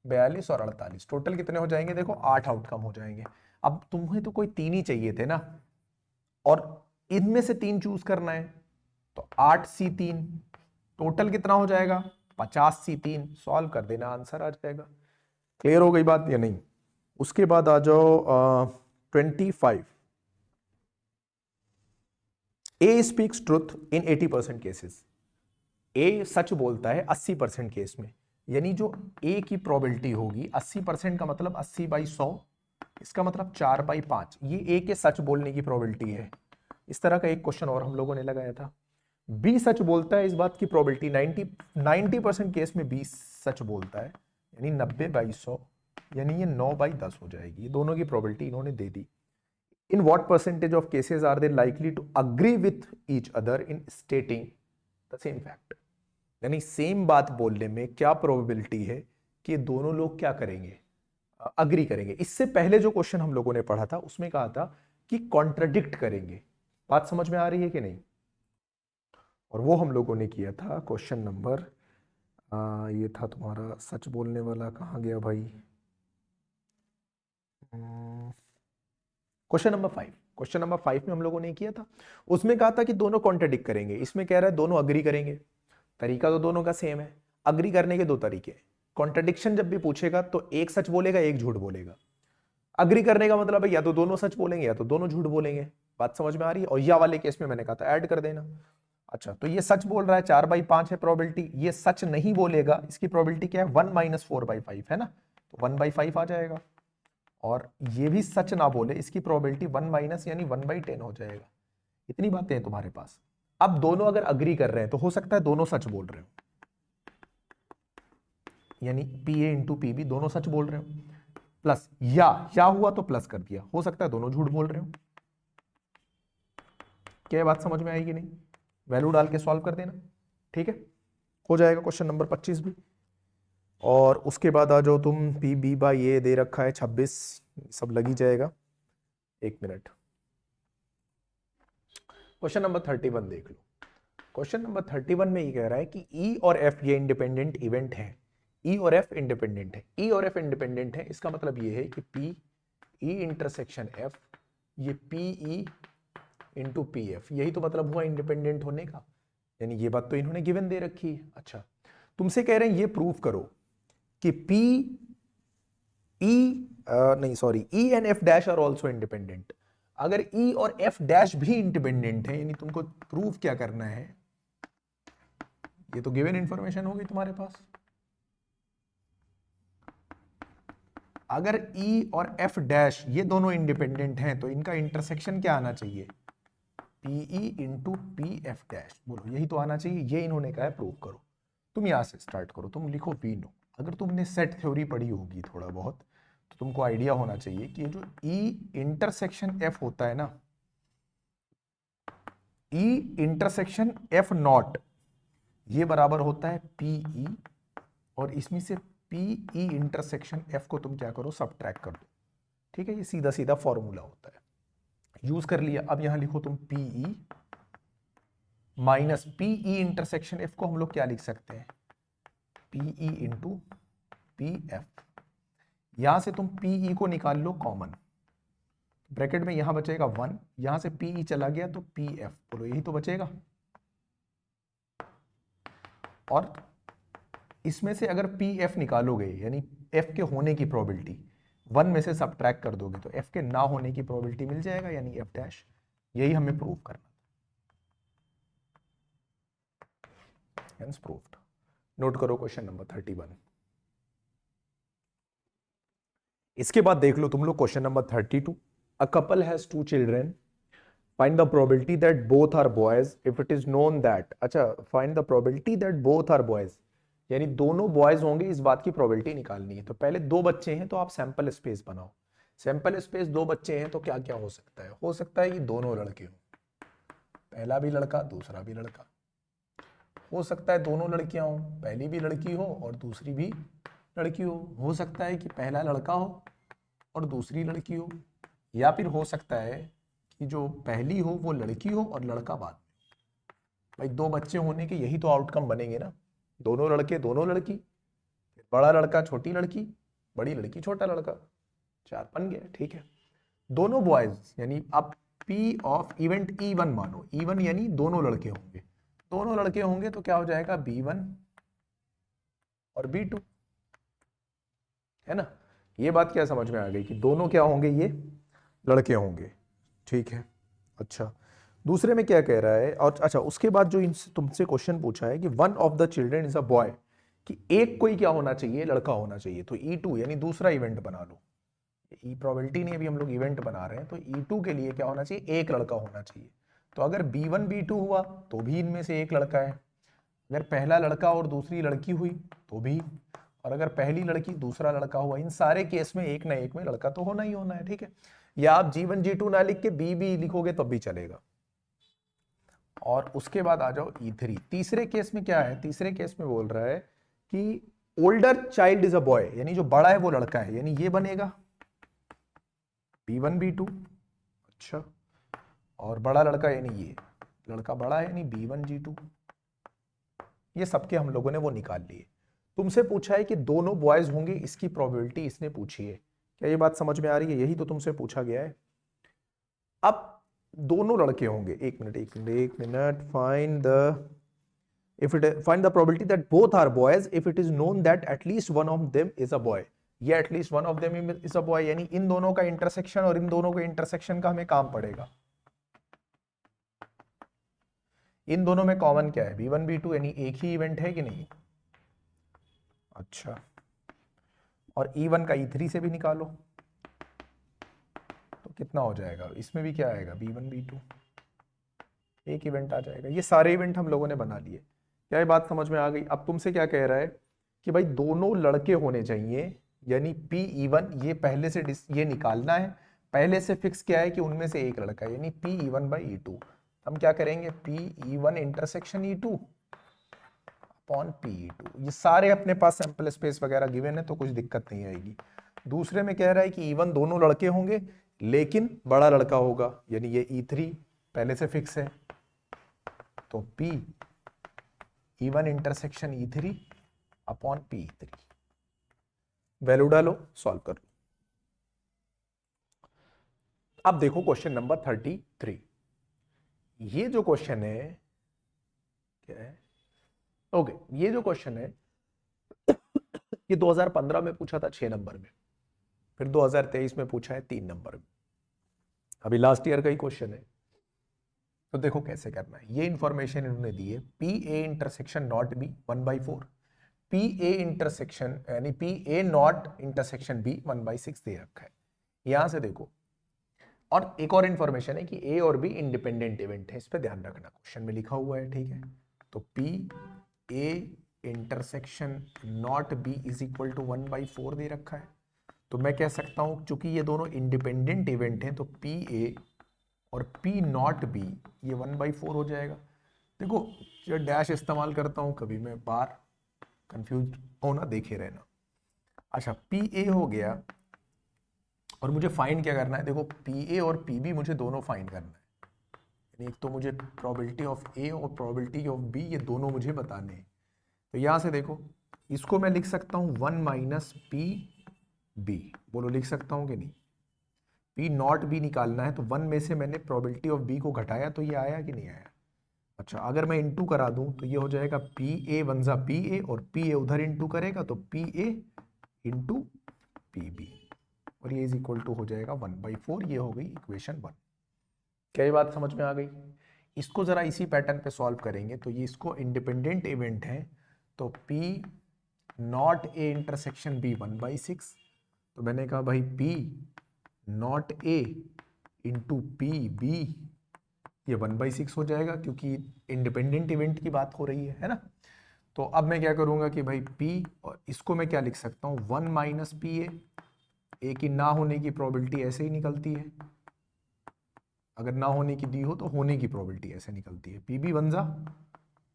Speaker 1: 42 और 48, टोटल कितने हो जाएंगे? देखो 8 आउटकम हो जाएंगे। अब तुम्हें तो कोई 3 ही चाहिए थे ना, और इनमें से 3 चूज करना है, तो 8C3 टोटल कितना हो जाएगा? 50C3, सॉल्व कर देना, आंसर आ जाएगा। क्लियर हो गई बात या नहीं? उसके बाद आ जाओ 25, ए स्पीक्स ट्रुथ इन 80% केसेस। ए सच बोलता है 80% केस में, यानी जो ए की प्रोबेबिलिटी होगी 80% का मतलब 80/100, इसका मतलब 4/5, ये ए के सच बोलने की प्रोबेबिलिटी है। इस तरह का एक क्वेश्चन और हम लोगों ने लगाया था। बी सच बोलता है, इस बात की प्रोबेबिलिटी 90% केस में बी सच बोलता है, यानी 90/100, यानी ये 9/10 हो जाएगी। ये दोनों की प्रोबेबिलिटी इन्होंने दे दी। In what percentage of cases are they likely to agree with each other in stating the same fact, यानी सेम बात बोलने में क्या प्रोबेबिलिटी है कि ये दोनों लोग क्या करेंगे, अग्री करेंगे। इससे पहले जो क्वेश्चन हम लोगों ने पढ़ा था उसमें कहा था कि कॉन्ट्रडिक्ट करेंगे। बात समझ में आ रही है कि नहीं? और वो हम लोगों ने किया था क्वेश्चन नंबर, ये था तुम्हारा सच बोलने वाला, कहाँ गया भाई, क्वेश्चन नंबर 5। क्वेश्चन नंबर 5 में हम लोगों ने किया था, उसमें कहा था कि दोनों कॉन्ट्रडिक्ट करेंगे, इसमें कह रहा है दोनों अग्री करेंगे। तरीका तो दोनों का सेम है। अग्री करने के दो तरीके हैं। कॉन्ट्रडिक्शन जब भी पूछेगा तो एक सच बोलेगा एक झूठ बोलेगा। अग्री करने का मतलब है या तो दोनों सच बोलेंगे या तो दोनों झूठ बोलेंगे। बात समझ में आ रही है? और या वाले केस में मैंने कहा था ऐड कर देना। अच्छा, तो ये सच बोल रहा है, 4/5 है प्रोबेबिलिटी। ये सच नहीं बोलेगा, इसकी प्रोबेबिलिटी क्या है, 1 - 4/5 है ना, तो 1/5 आ जाएगा। और ये भी सच ना बोले, इसकी प्रोबेबिलिटी 1 - यानी 1/10 हो जाएगा। इतनी बातें हैं तुम्हारे पास। अब दोनों अगर अग्री कर रहे हैं तो हो सकता है दोनों सच बोल रहे हो, यानी PA × PB दोनों सच बोल रहे हो। प्लस या हुआ तो प्लस कर दिया, हो सकता है दोनों झूठ बोल रहे हो। क्या बात समझ में आएगी? नहीं, वैल्यू डाल के सॉल्व कर देना, ठीक है, हो जाएगा क्वेश्चन नंबर 25 भी। और उसके बाद आ जाओ तुम, PB/A दे रखा है 26, सब लगी जाएगा। एक मिनट, क्वेश्चन नंबर 31 देख लो। क्वेश्चन नंबर 31 में ये कह रहा है कि E और F ये इंडिपेंडेंट इवेंट है। E और F इंडिपेंडेंट है। E और F इंडिपेंडेंट है, इसका मतलब ये है कि PE इंटरसेक्शन F ये PE × PF, यही तो मतलब हुआ इंडिपेंडेंट होने का। यानी ये बात तो इन्होंने गिवन दे रखी है। अच्छा, तुमसे कह रहे हैं ये प्रूव करो कि E and F dash are also independent. अगर E और F डैश भी इंडिपेंडेंट है, यानी तुमको प्रूव क्या करना है, ये तो गिवन इंफॉर्मेशन होगी तुम्हारे पास। अगर E और F डैश ये दोनों इंडिपेंडेंट हैं तो इनका इंटरसेक्शन क्या आना चाहिए, PE × PF डैश। बोलो, यही तो आना चाहिए। ये इन्होंने कहा है प्रूव करो। तुम यहां से स्टार्ट करो, तुम लिखो वी नो। अगर तुमने सेट थ्योरी पढ़ी होगी थोड़ा बहुत तो तुमको आइडिया होना चाहिए कि जो E इंटरसेक्शन F होता है ना, E इंटरसेक्शन F0 ये बराबर होता है PE, और इसमें से PE इंटरसेक्शन F को तुम क्या करो, सबट्रैक्ट कर दो। ठीक है, ये सीधा सीधा फॉर्मूला होता है, यूज कर लिया। अब यहां लिखो तुम PE minus PE intersection F को हम लोग क्या लिख सकते हैं, PE × PF। यहां से तुम PE को निकाल लो कॉमन, ब्रैकेट में यहां बचेगा 1, यहां से PE चला गया तो PF। बोलो, यही तो बचेगा। और इसमें से अगर PF निकालोगे, यानी F के होने की प्रोबेबिलिटी 1 में से सबट्रैक्ट कर दोगे तो F के ना होने की प्रोबेबिलिटी मिल जाएगा, यानी F डैश। यही हमें प्रूव करना था। Hence proved। नोट करो क्वेश्चन नंबर 31। इसके बाद देख लो तुम लोग question number 32। A couple has 2 children, find the probability that both are boys if it is known that. अच्छा, find the probability that both are boys, यानी दोनों बॉयज होंगे, इस बात की प्रोबेबिलिटी निकालनी है। तो पहले 2 बच्चे हैं तो आप सैंपल स्पेस बनाओ। सैंपल स्पेस 2 बच्चे हैं तो क्या क्या हो सकता है, हो सकता है कि दोनों लड़के हों, पहला भी लड़का दूसरा भी लड़का। हो सकता है दोनों लड़कियां हो, पहली भी लड़की हो और दूसरी भी लड़की हो सकता है कि पहला लड़का हो और दूसरी लड़की हो, या फिर हो सकता है कि जो पहली हो वो लड़की हो और लड़का बाद में। भाई 2 बच्चे होने के यही तो आउटकम बनेंगे ना, दोनों लड़के दोनों लड़की, बड़ा लड़का छोटी लड़की, बड़ी लड़की छोटा लड़का, 4 बन गए। ठीक है, दोनों बॉयज, यानी अब P ऑफ इवेंट E1 मानो, E1 यानी दोनों लड़के होंगे, दोनों लड़के होंगे तो क्या हो जाएगा, B1 और B2, है ना। ये बात क्या समझ में आ गई कि दोनों क्या होंगे, ये लड़के होंगे। ठीक है, अच्छा दूसरे में क्या कह रहा है, और अच्छा उसके बाद जो तुमसे क्वेश्चन पूछा है कि 1 of the children is a boy, कि एक कोई क्या होना चाहिए, लड़का होना चाहिए। तो E2 यानी दूसरा इवेंट बना लो। ई प्रोबेबिलिटी नहीं, अभी हम लोग इवेंट बना रहे हैं, तो E2 के लिए क्या होना चाहिए, एक लड़का होना चाहिए। तो अगर B1 B2 हुआ तो भी इनमें से एक लड़का है, अगर पहला लड़का और दूसरी लड़की हुई तो भी, और अगर पहली लड़की दूसरा लड़का हुआ, इन सारे केस में एक ना एक में लड़का तो होना ही होना है। ठीक है, या आप G1 G2 ना लिख के B लिखोगे तब भी चलेगा। और उसके बाद आ जाओ E3। तीसरे केस में क्या है, तीसरे केस में बोल रहा है कि older child is a boy, यानी जो बड़ा है वो लड़का है, यानी ये बनेगा B1 B2। अच्छा, और बड़ा लड़का यानी ये लड़का बड़ा है, यानी B1 G2। ये सबके हम लोगों ने वो निकाल लिए। तुमसे पूछा है कि दोनों बॉयज होंगे, इसकी प्रोबेबिलिटी इसने पूछी है। क्या ये बात समझ में आ रही है, यही तो तुमसे पूछा गया है। अब दोनों लड़के होंगे, एक minute find the if it find the probability that both are boys if it is known that at least one of them is a boy. ये at least one of them is a boy, यानी इन दोनों का intersection और इन दोनों के intersection का हमें काम पड़ेगा। इन दोनों में कॉमन क्या है, B1 B2, यानी एक ही इवेंट है कि नहीं। अच्छा, और E1 का E3 से भी निकालो तो कितना हो जाएगा, इसमें भी क्या आएगा, B1 B2, एक इवेंट आ जाएगा। ये सारे इवेंट हम लोगों ने बना लिए। क्या ये बात समझ में आ गई। अब तुमसे क्या कह रहा है कि भाई दोनों लड़के होने चाहिए, यानी PE1 ये पहले से ये निकालना है, पहले से फिक्स क्या है कि उनमें से एक लड़का है, यानी PE1/E2। हम क्या करेंगे, PE1 intersection E2 upon PE2। ये सारे अपने पास सैंपल स्पेस वगैरह गिवन है तो कुछ दिक्कत नहीं आएगी। दूसरे में कह रहा है कि E1 दोनों लड़के होंगे लेकिन बड़ा लड़का होगा, यानी ये E3 पहले से फिक्स है, तो PE1 intersection E3 upon PE3। Value डालो, सॉल्व कर लो। अब देखो क्वेश्चन नंबर 33। ये जो क्वेश्चन है क्या है, ओके, ये जो क्वेश्चन है ये 2015 में पूछा था 6 नंबर में, फिर 2023 में पूछा है 3 नंबर में, अभी लास्ट ईयर का ही क्वेश्चन है। तो देखो कैसे करना है, ये इंफॉर्मेशन इन्होंने दी है, PA intersection not B 1/4, PA intersection यानी PA नॉट इंटरसेक्शन B 1/6 दे रखा है। यहां से देखो, और एक और इंफॉर्मेशन है कि A और B इंडिपेंडेंट इवेंट है, इस पे ध्यान रखना, क्वेश्चन में लिखा हुआ है, ठीक है। तो PA intersection not B is equal to 1/4 दे रखा है। तो मैं कह सकता हूं चूंकि ये दोनों इंडिपेंडेंट इवेंट हैं तो PA और P नॉट B ये 1/4 हो जाएगा। देखो जो डैश इस्तेमाल करता हूं कभी मैं, बार कंफ्यूज होना देखे रहना। अच्छा, PA हो गया, और मुझे फाइंड क्या करना है, देखो PA और PB मुझे दोनों फाइंड करना है, यानी एक तो मुझे प्रोबेबिलिटी ऑफ A और प्रोबेबिलिटी ऑफ B ये दोनों मुझे बताने हैं। तो यहां से देखो, इसको मैं लिख सकता हूं 1 - PB, बोलो लिख सकता हूं कि नहीं। P नॉट B निकालना है तो 1 में से मैंने प्रोबेबिलिटी ऑफ B को घटाया तो ये आया कि नहीं आया। अच्छा, अगर मैं इंटू करा दूं तो ये हो जाएगा PA 1 PA, और PA उधर इंटू करेगा तो PA इंटू PB, और ये इज इक्वल टू हो जाएगा 1/4। ये हो गई इक्वेशन 1। क्या ये बात समझ में आ गई। इसको जरा इसी पैटर्न पे सॉल्व करेंगे तो ये इसको इंडिपेंडेंट इवेंट है, तो P not A intersection B 1/6, तो मैंने कहा भाई P not A into PB ये 1/6 हो जाएगा, क्योंकि इंडिपेंडेंट इवेंट की बात हो रही है ना। तो अब मैं क्या करूंगा कि भाई P, और इसको मैं क्या लिख सकता हूं 1 - PA, ए की ना होने की प्रोबेबिलिटी ऐसे ही निकलती है, अगर ना होने की दी हो तो होने की प्रोबेबिलिटी ऐसे निकलती है, PB 1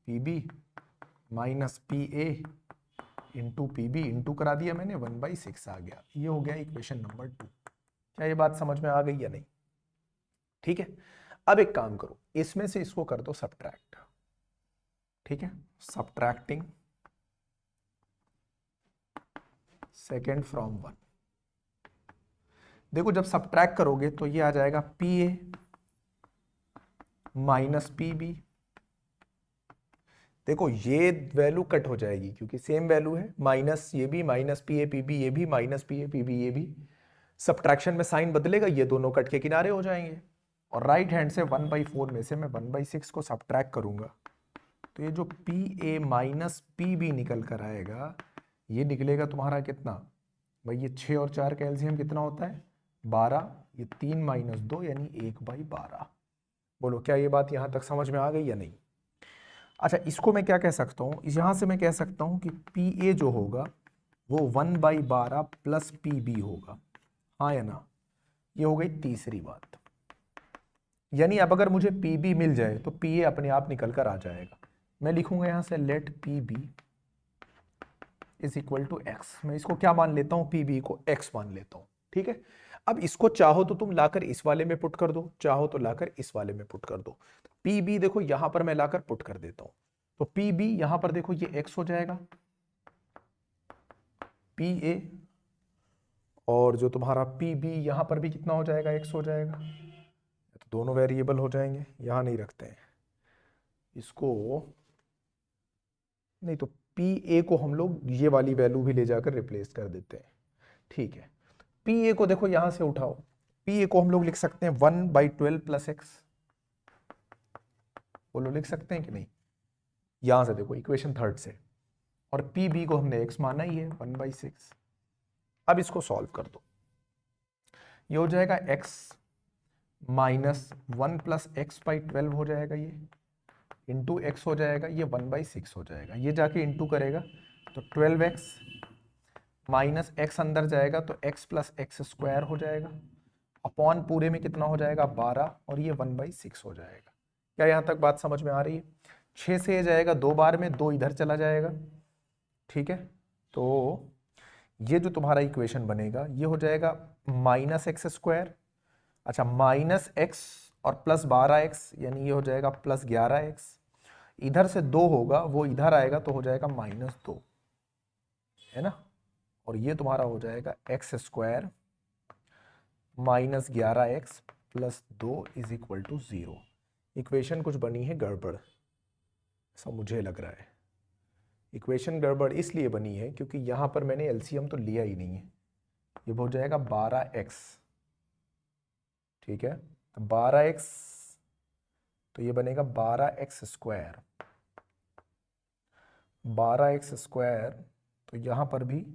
Speaker 1: PB minus PA into PB into करा दिया मैंने, 1/6 आ गया। ये हो गया इक्वेशन नंबर 2। क्या ये बात समझ में आ गई या नहीं, ठीक है। अब एक काम करो, इसमें से इसको कर दो सब्ट्रैक्ट, ठीक है, सब्ट्रैक्टिंग सेकेंड फ्रॉम 1। देखो जब सब्ट्रैक्ट करोगे तो ये आ जाएगा PA माइनस PB। देखो ये वैल्यू कट हो जाएगी क्योंकि सेम वैल्यू है, माइनस ये भी, माइनस PA PB ये भी, माइनस PA PB ये भी, सब्ट्रैक्शन में साइन बदलेगा, ये दोनों कट के किनारे हो जाएंगे, और राइट हैंड से 1/4 में से मैं 1/6 को सब्ट्रैक्ट करूंगा तो ये जो PA माइनस PB निकल कर आएगा, ये निकलेगा तुम्हारा कितना भाई, ये 6 और 4 का एलसीएम कितना होता है 12, ये 3 - 2 यानी 1/12। बोलो क्या ये बात यहां तक समझ में आ गई या नहीं। अच्छा, इसको मैं क्या कह सकता हूँ, यहां से मैं कह सकता हूँ कि PA जो होगा वो 1/12 प्लस PB होगा, हाँ या ना। ये हो गई तीसरी बात, यानी अब अगर मुझे PB मिल जाए तो PA अपने आप निकल कर आ जाएगा। मैं लिखूंगा यहां से let PB is equal to x, मैं इसको क्या मान लेता हूं, PB को x मान लेता हूं, ठीक है। अब इसको चाहो तो तुम लाकर इस वाले में पुट कर दो, चाहो तो लाकर इस वाले में पुट कर दो। PB देखो यहां पर मैं लाकर पुट कर देता हूं, तो PB यहां पर देखो ये x हो जाएगा, PA और जो तुम्हारा PB यहां पर भी कितना हो जाएगा, x हो जाएगा। तो दोनों वेरिएबल हो जाएंगे, यहां नहीं रखते हैं इसको, नहीं तो पी ए को हम लोग ये वाली वैल्यू भी ले जाकर रिप्लेस कर देते हैं, ठीक है। पी ए को देखो यहां से उठाओ, पी ए को हम लोग लिख सकते हैं 1/12 प्लस एक्स, बोलो लिख सकते हैं कि नहीं? यहां से देखो इक्वेशन थर्ड से, और पी बी को हमने एक्स माना ही है 1/6। अब इसको सॉल्व कर दो, ये हो जाएगा x माइनस 1 प्लस x/12 हो जाएगा, ये इंटू एक्स हो जाएगा, ये 1/6 हो जाएगा, ये जाके इंटू करेगा तो 12x माइनस एक्स अंदर जाएगा तो x प्लस एक्स स्क्वायर हो जाएगा, अपॉन पूरे में कितना हो जाएगा 12, और ये 1/6 हो जाएगा। क्या यहाँ तक बात समझ में आ रही है? 6 से ये जाएगा 2 बार में, 2 इधर चला जाएगा, ठीक है। तो ये जो तुम्हारा इक्वेशन बनेगा ये हो जाएगा माइनस एक्स स्क्वायर, अच्छा माइनस एक्स और प्लस 12x, यानी ये हो जाएगा प्लस 11x, इधर से 2 होगा वो इधर आएगा तो हो जाएगा -2, है ना। और ये तुम्हारा हो जाएगा x square minus 11x plus 2 is equal to 0। Equation कुछ बनी है गड़बड़, ऐसा मुझे लग रहा है। इक्वेशन गड़बड़ इसलिए बनी है क्योंकि यहाँ पर मैंने एलसीएम तो लिया ही नहीं है, ये हो जाएगा 12x, ठीक है। तो 12x, तो ये बनेगा 12x स्क्वायर, 12x स्क्वायर, तो यहाँ पर भी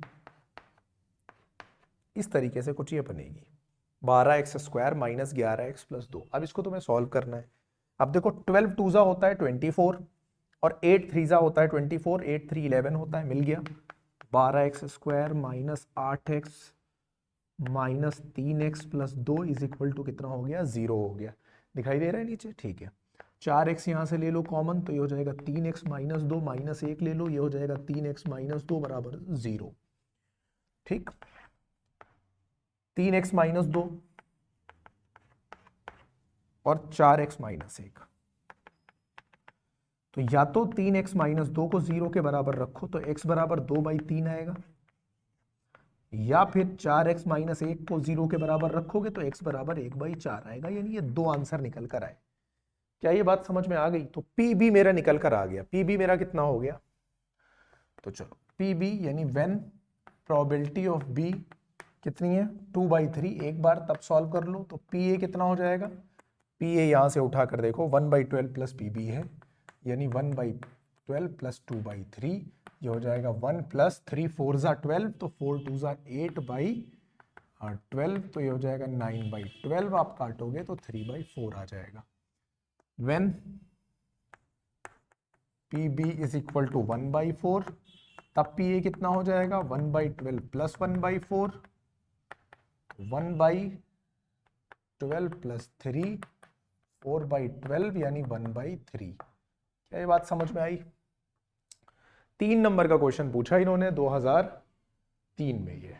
Speaker 1: इस तरीके से कुछ ये बनेगी 12x square minus 11x plus 2। अब इसको तुम्हें सॉल्व करना है। अब देखो 12 2 होता है 24, और 8 3 होता है 24, 8 3 11 होता है, मिल गया 12x square minus 8x minus 3x plus 2 is equal to कितना हो गया 0 हो गया, दिखाई दे रहा है नीचे, ठीक है। 4x यहाँ से ले लो कॉमन, तो ये हो जाएगा 3x माइनस 2 माइनस 1 ले लो, ये हो जाएगा 3x माइनस 2 बराबर 0, ठीक। 3x माइनस 2 और 4x माइनस 1, तो या तो 3x माइनस 2 को 0 के बराबर रखो तो x बराबर 2/3 आएगा, या फिर 4x माइनस 1 को 0 के बराबर रखोगे तो x बराबर 1/4 आएगा, यानी ये 2 आंसर निकल कर आए। क्या ये बात समझ में आ गई? तो पी बी मेरा निकल कर आ गया, पी बी मेरा कितना हो गया, तो चलो पी बी यानी व्हेन प्रोबेबिलिटी ऑफ बी कितनी है 2/3, एक बार तब सॉल्व कर लो, तो पी ए कितना हो जाएगा, पी ए यहां से उठा कर देखो 1/12 प्लस पी बी है, यानी 1/12 प्लस 2/3, ये हो जाएगा 1 प्लस 3 4 12, तो 4 2 8/12, तो ये हो जाएगा 9/12, आप काटोगे तो 3/4 आ जाएगा। When P B is equal to 1/4, तब पी ए कितना हो जाएगा 1/12 प्लस 1/4, 1/12 प्लस 3 4/12 यानी 1/3। क्या ये बात समझ में आई? 3 नंबर का क्वेश्चन पूछा इन्होंने 2003 में, ये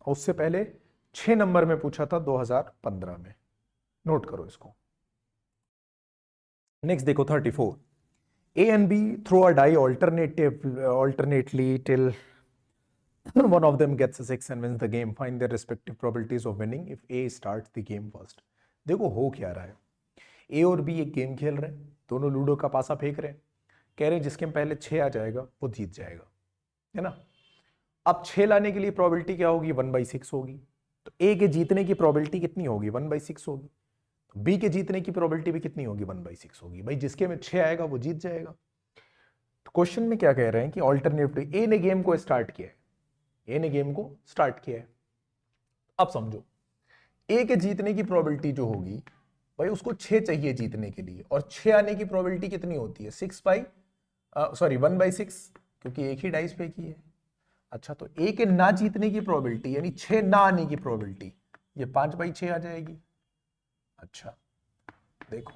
Speaker 1: और उससे पहले 6 नंबर में पूछा था 2015 में, नोट करो इसको। नेक्स्ट देखो 34, A and B throw a die alternately till one of them gets a 6 and wins the game. Find their respective probabilities of winning if A starts the game first. देखो हो क्या रहा है, A और B एक game खेल रहे हैं, दोनों लूडो का पासा फेंक रहे हैं, कह रहे हैं जिसके पहले 6 आ जाएगा वो जीत जाएगा, है ना। अब 6 लाने के लिए प्रोबेबिलिटी क्या होगी 1/6 होगी, तो A के जीतने की प्रोबेबिलिटी कितनी होगी 1/6 होगी, तो B के जीतने की प्रोबेबिलिटी भी कितनी होगी 1/6 होगी। भाई जिसके में 6 आएगा वो जीत जाएगा। तो क्वेश्चन में क्या कह रहे हैं कि ऑल्टरनेटिव A ने गेम को स्टार्ट किया है, A ने गेम को स्टार्ट किया है। अब समझो A के जीतने की प्रोबेबिलिटी जो होगी भाई उसको 6 चाहिए जीतने के लिए, और 6 आने की प्रोबेबिलिटी कितनी होती है 1/6, क्योंकि एक ही डाइस पे की है। अच्छा तो A के ना जीतने की प्रोबेबिलिटी यानी 6 ना आने की प्रोबेबिलिटी ये 5/6 आ जाएगी। अच्छा देखो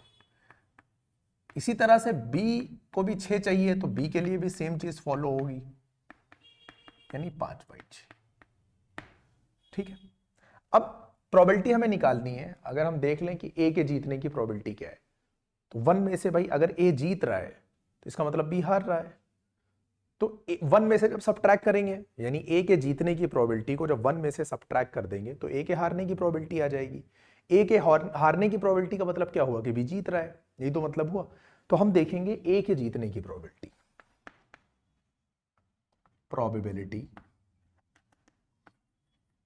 Speaker 1: इसी तरह से B को भी 6 चाहिए, तो B के लिए भी सेम चीज फॉलो होगी, यानी 5/6, ठीक है। अब प्रोबेबिलिटी हमें निकालनी है, अगर हम देख लें कि A के जीतने की प्रोबेबिलिटी क्या है, तो 1 में से भाई अगर A जीत रहा है तो इसका मतलब B हार रहा है, तो 1 में से जब सब्ट्रैक्ट करेंगे यानी A के जीतने की प्रोबेबिलिटी को जब 1 में से सब्ट्रैक्ट कर देंगे तो A के हारने की प्रोबेबिलिटी आ जाएगी। A के हारने की प्रोबेबिलिटी का मतलब क्या हुआ कि B जीत रहा है, यही तो मतलब हुआ। तो हम देखेंगे A के जीतने की probability, probability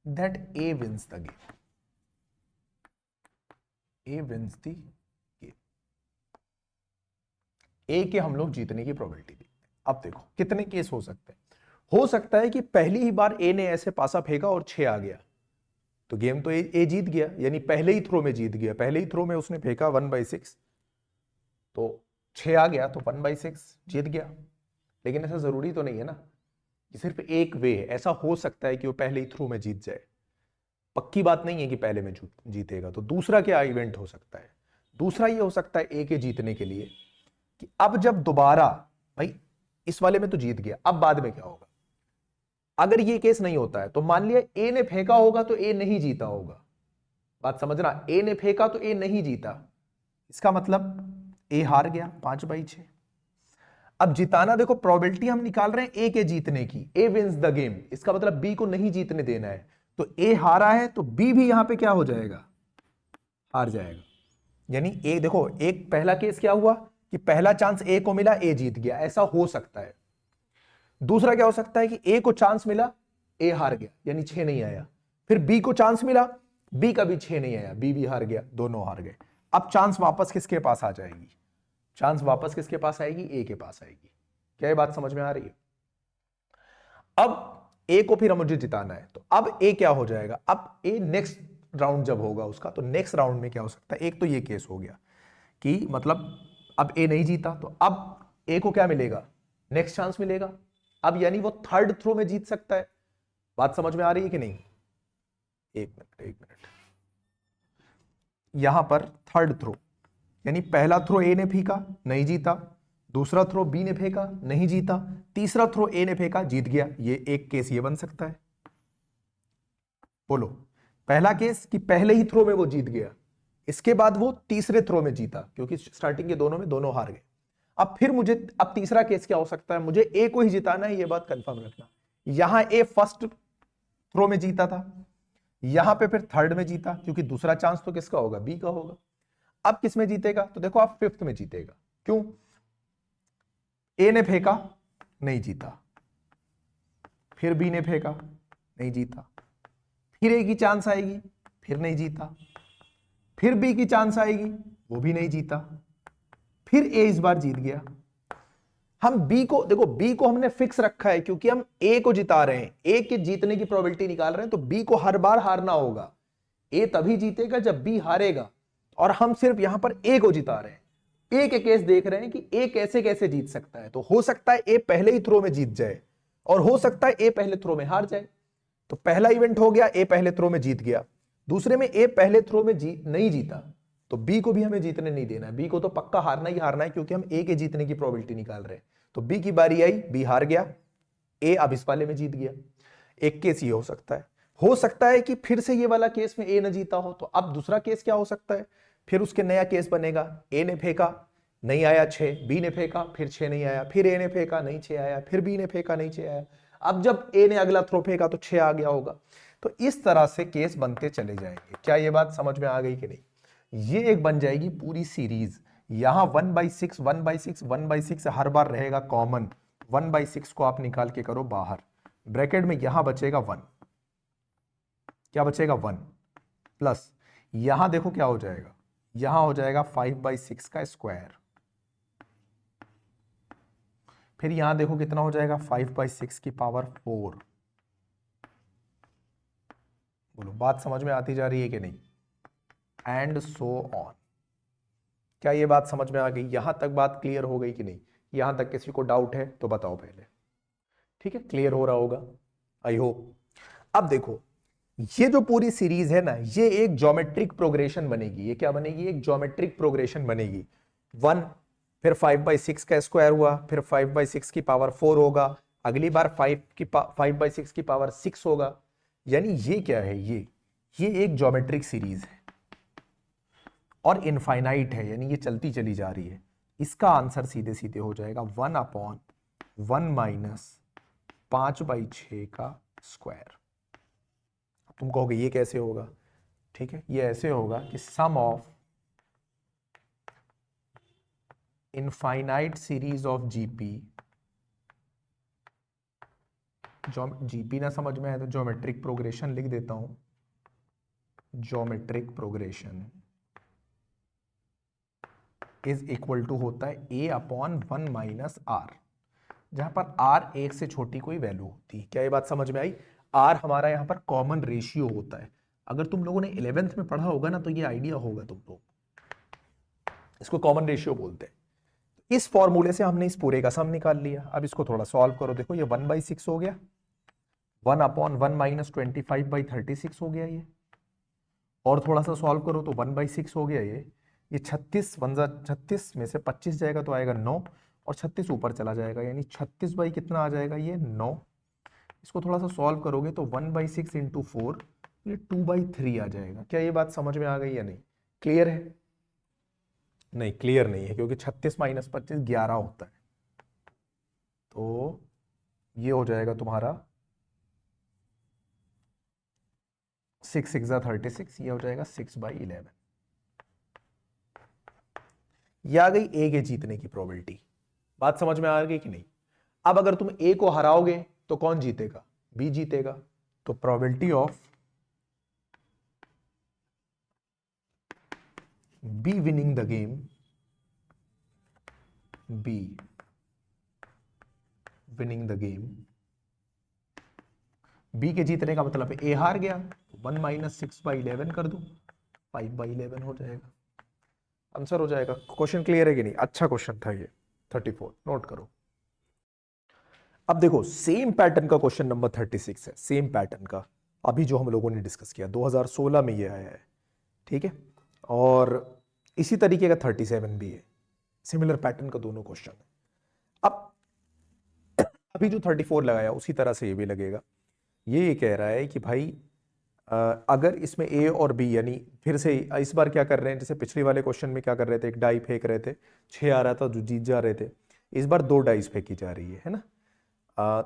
Speaker 1: that A wins the game. A wins the game. A के हम लोग जीतने की प्रोबेबिलिटी देखते हैं। अब देखो कितने केस हो सकते हैं। हो सकता है कि पहली ही बार ए ने ऐसे पासा फेंका और 6 आ गया, तो गेम तो ए जीत गया, यानी पहले ही थ्रो में जीत गया। पहले ही थ्रो में उसने फेंका 1/6, तो 6 आ गया, तो 1/6 जीत गया। लेकिन ऐसा जरूरी तो नहीं है ना, कि सिर्फ एक वे है। ऐसा हो सकता है कि वो पहले ही थ्रो में जीत जाए, पक्की बात नहीं है कि पहले में जीतेगा। तो दूसरा क्या इवेंट हो सकता है? दूसरा ये हो सकता है ए के जीतने के लिए कि अब जब दोबारा, भाई इस वाले में तो जीत गया, अब बाद में क्या होगा? अगर ये केस नहीं होता है तो मान लिया ए ने फेंका होगा तो ए नहीं जीता होगा। बात समझना, ए ने फेंका तो ए नहीं जीता, इसका मतलब ए हार गया 5/6। अब जिताना, देखो प्रोबेबिलिटी हम निकाल रहे हैं ए के जीतने की, ए विंस द गेम, इसका मतलब बी को नहीं जीतने देना है। तो ए हारा है तो बी भी यहां पे क्या हो जाएगा? हार जाएगा। यानी ए, देखो एक पहला केस क्या हुआ कि पहला चांस ए को मिला, ए जीत गया, ऐसा हो सकता है। दूसरा क्या हो सकता है कि ए को चांस मिला, ए हार गया, यानी 6 नहीं आया। फिर बी को चांस मिला, बी का भी 6 नहीं आया, बी भी हार गया, दोनों हार गए। अब चांस वापस किसके पास आ जाएगी? चांस वापस किसके पास आएगी? ए के पास आएगी। क्या ये बात समझ में आ रही है? अब ए को फिर मुझे जिताना है, तो अब ए क्या हो जाएगा? अब ए नेक्स्ट राउंड जब होगा उसका, तो नेक्स्ट राउंड में क्या हो सकता है? एक तो ये केस हो गया कि मतलब अब ए नहीं जीता, तो अब ए को क्या मिलेगा? नेक्स्ट चांस मिलेगा। अब यानी वो थर्ड थ्रो में जीत सकता है। बात समझ में आ रही है कि नहीं? एक मिनट, यहां पर थर्ड थ्रो, यानी पहला थ्रो ए ने फेंका, नहीं जीता। दूसरा थ्रो बी ने फेंका, नहीं जीता। तीसरा थ्रो ए ने फेंका, जीत गया। ये एक केस ये बन सकता है। बोलो, पहला केस कि पहले ही थ्रो में वो जीत गया, इसके बाद वो तीसरे थ्रो में जीता, क्योंकि स्टार्टिंग के दोनों में दोनों हार गए। अब फिर मुझे, अब तीसरा केस क्या हो सकता है? मुझे ए को ही जिताना है, ये बात कंफर्म रखना। यहां ए फर्स्ट थ्रो में जीता था, यहां पे फिर थर्ड में जीता, क्योंकि दूसरा चांस तो किसका होगा? बी का होगा। अब किस में जीतेगा? तो देखो आप फिफ्थ में जीतेगा। क्यों? ए ने फेंका, नहीं जीता। फिर बी ने फेंका, नहीं जीता। फिर ए की चांस आएगी, फिर नहीं जीता। फिर बी की चांस आएगी, वो भी नहीं जीता। फिर ए इस बार जीत गया। हम बी को, देखो बी को हमने फिक्स रखा है क्योंकि हम ए को जिता रहे हैं, ए के जीतने की प्रोबेबिलिटी निकाल रहे हैं, तो बी को हर बार हारना होगा। ए तभी जीतेगा जब बी हारेगा, और हम सिर्फ यहां पर ए को जिता रहे हैं। ए के केस देख रहे हैं कि ए कैसे कैसे जीत सकता है। तो हो सकता है ए पहले ही थ्रो में जीत जाए, और हो सकता है ए पहले थ्रो में हार जाए। तो पहला इवेंट हो गया, ए पहले थ्रो में जीत गया। दूसरे में ए पहले थ्रो में नहीं जीता, तो बी को भी हमें जीतने नहीं देना है। बी को तो पक्का हारना ही हारना है, क्योंकि हम ए के जीतने की प्रोबेबिलिटी निकाल रहे हैं। तो बी की बारी आई, बी हार गया, ए अब इस वाले में जीत गया। एक केस ये हो सकता है। हो सकता है कि फिर से ये वाला केस में ए न जीता हो, तो अब दूसरा केस क्या हो सकता है? फिर उसके नया केस बनेगा। ए ने फेंका, नहीं आया 6, बी ने फेंका, फिर 6 नहीं आया, फिर ए ने फेंका, नहीं 6 आया, फिर बी ने फेंका, नहीं 6 आया। अब जब ए ने अगला थ्रो फेंका तो 6 आ गया होगा। तो इस तरह से केस बनते चले जाएंगे। क्या ये बात समझ में आ गई कि नहीं? ये एक बन जाएगी पूरी सीरीज। यहां 1/6 1/6 1/6 हर बार रहेगा कॉमन। 1/6 को आप निकाल के करो बाहर, ब्रैकेट में यहां बचेगा 1। क्या बचेगा? 1 प्लस यहां देखो क्या हो जाएगा, यहां हो जाएगा 5/6 का स्क्वायर। फिर यहां देखो कितना हो जाएगा, 5/6 की पावर 4। बोलो बात समझ में आती जा रही है कि नहीं? And so on. क्या ये बात समझ में आ गई? यहां तक बात क्लियर हो गई कि नहीं? यहां तक किसी को डाउट है तो बताओ पहले। ठीक है, क्लियर हो रहा होगा आई होप। अब देखो, ये जो पूरी सीरीज है ना, ये एक ज्योमेट्रिक प्रोग्रेशन बनेगी। ये क्या बनेगी? एक ज्योमेट्रिक प्रोग्रेशन बनेगी। 1, फिर 5/6 का स्क्वायर हुआ, फिर 5/6 की पावर 4 होगा, अगली बार 5/6 की पावर 6 होगा। यानी ये क्या है? ये एक ज्योमेट्रिक सीरीज है और इनफाइनाइट है, यानी ये चलती चली जा रही है। इसका आंसर सीधे सीधे हो जाएगा 1/1 माइनस 5/6 का स्क्वायर। तुम कहोगे ये कैसे होगा? ठीक है, ये ऐसे होगा कि sum of infinite series of GP GP ना समझ में आए तो ज्योमेट्रिक प्रोग्रेशन लिख देता हूं। Geometric progression is equal to होता है a अपॉन 1 माइनस आर, जहां पर r एक से छोटी कोई वैल्यू होती है। क्या ये बात समझ में आई? r हमारा यहां पर कॉमन रेशियो होता है। अगर तुम लोगों ने 11th में पढ़ा होगा ना तो ये आइडिया होगा तुम लोग, इसको कॉमन रेशियो बोलते हैं। इस फॉर्मूले से हमने इस पूरे का सम निकाल लिया। अब इसको थोड़ा सॉल्व करो, देखो ये 1/6 हो गया, 1 अपॉन 1 माइनस 25/36 हो गया ये, और थोड़ा सा सॉल्व करो तो 1/6 हो गया ये 36 36 में से 25 जाएगा तो आएगा 9, और 36 ऊपर चला जाएगा, यानी 36 बाई कितना आ जाएगा ये 9। इसको थोड़ा सा सॉल्व करोगे तो 1/6 इंटू 4, ये 2/3 आ जाएगा। क्या ये बात समझ में आ गई या नहीं? क्लियर है? नहीं क्लियर नहीं है, क्योंकि 36 माइनस 25 11 होता है। तो ये हो जाएगा तुम्हारा 6 6 36, ये हो जाएगा 6/11। ये आ गई ए के जीतने की प्रोबेबिलिटी। बात समझ में आ गई कि नहीं? अब अगर तुम ए को हराओगे तो कौन जीतेगा? बी जीतेगा। तो probability of B winning the game, B winning the game, B के जीतने का मतलब ए हार गया, 1 माइनस 6/11 कर दो, 5/11 हो जाएगा, आंसर हो जाएगा। क्वेश्चन क्लियर है कि नहीं? अच्छा क्वेश्चन था ये 34, नोट करो। अब देखो सेम पैटर्न का क्वेश्चन नंबर 36 है, सेम पैटर्न का, अभी जो हम लोगों ने डिस्कस किया 2016 में ये आया है, ठीक है, और इसी तरीके का 37 भी है, सिमिलर पैटर्न का दोनों क्वेश्चन है। अब अभी जो 34 लगाया उसी तरह से ये भी लगेगा। ये कह रहा है कि भाई अगर इसमें ए और बी, यानी फिर से इस बार क्या कर रहे हैं, जैसे पिछले वाले क्वेश्चन में क्या कर रहे थे, एक डाई फेंक रहे थे, 6 आ रहा था जो जीत जा रहे थे, इस बार 2 डाइस फेंकी जा रही है ना।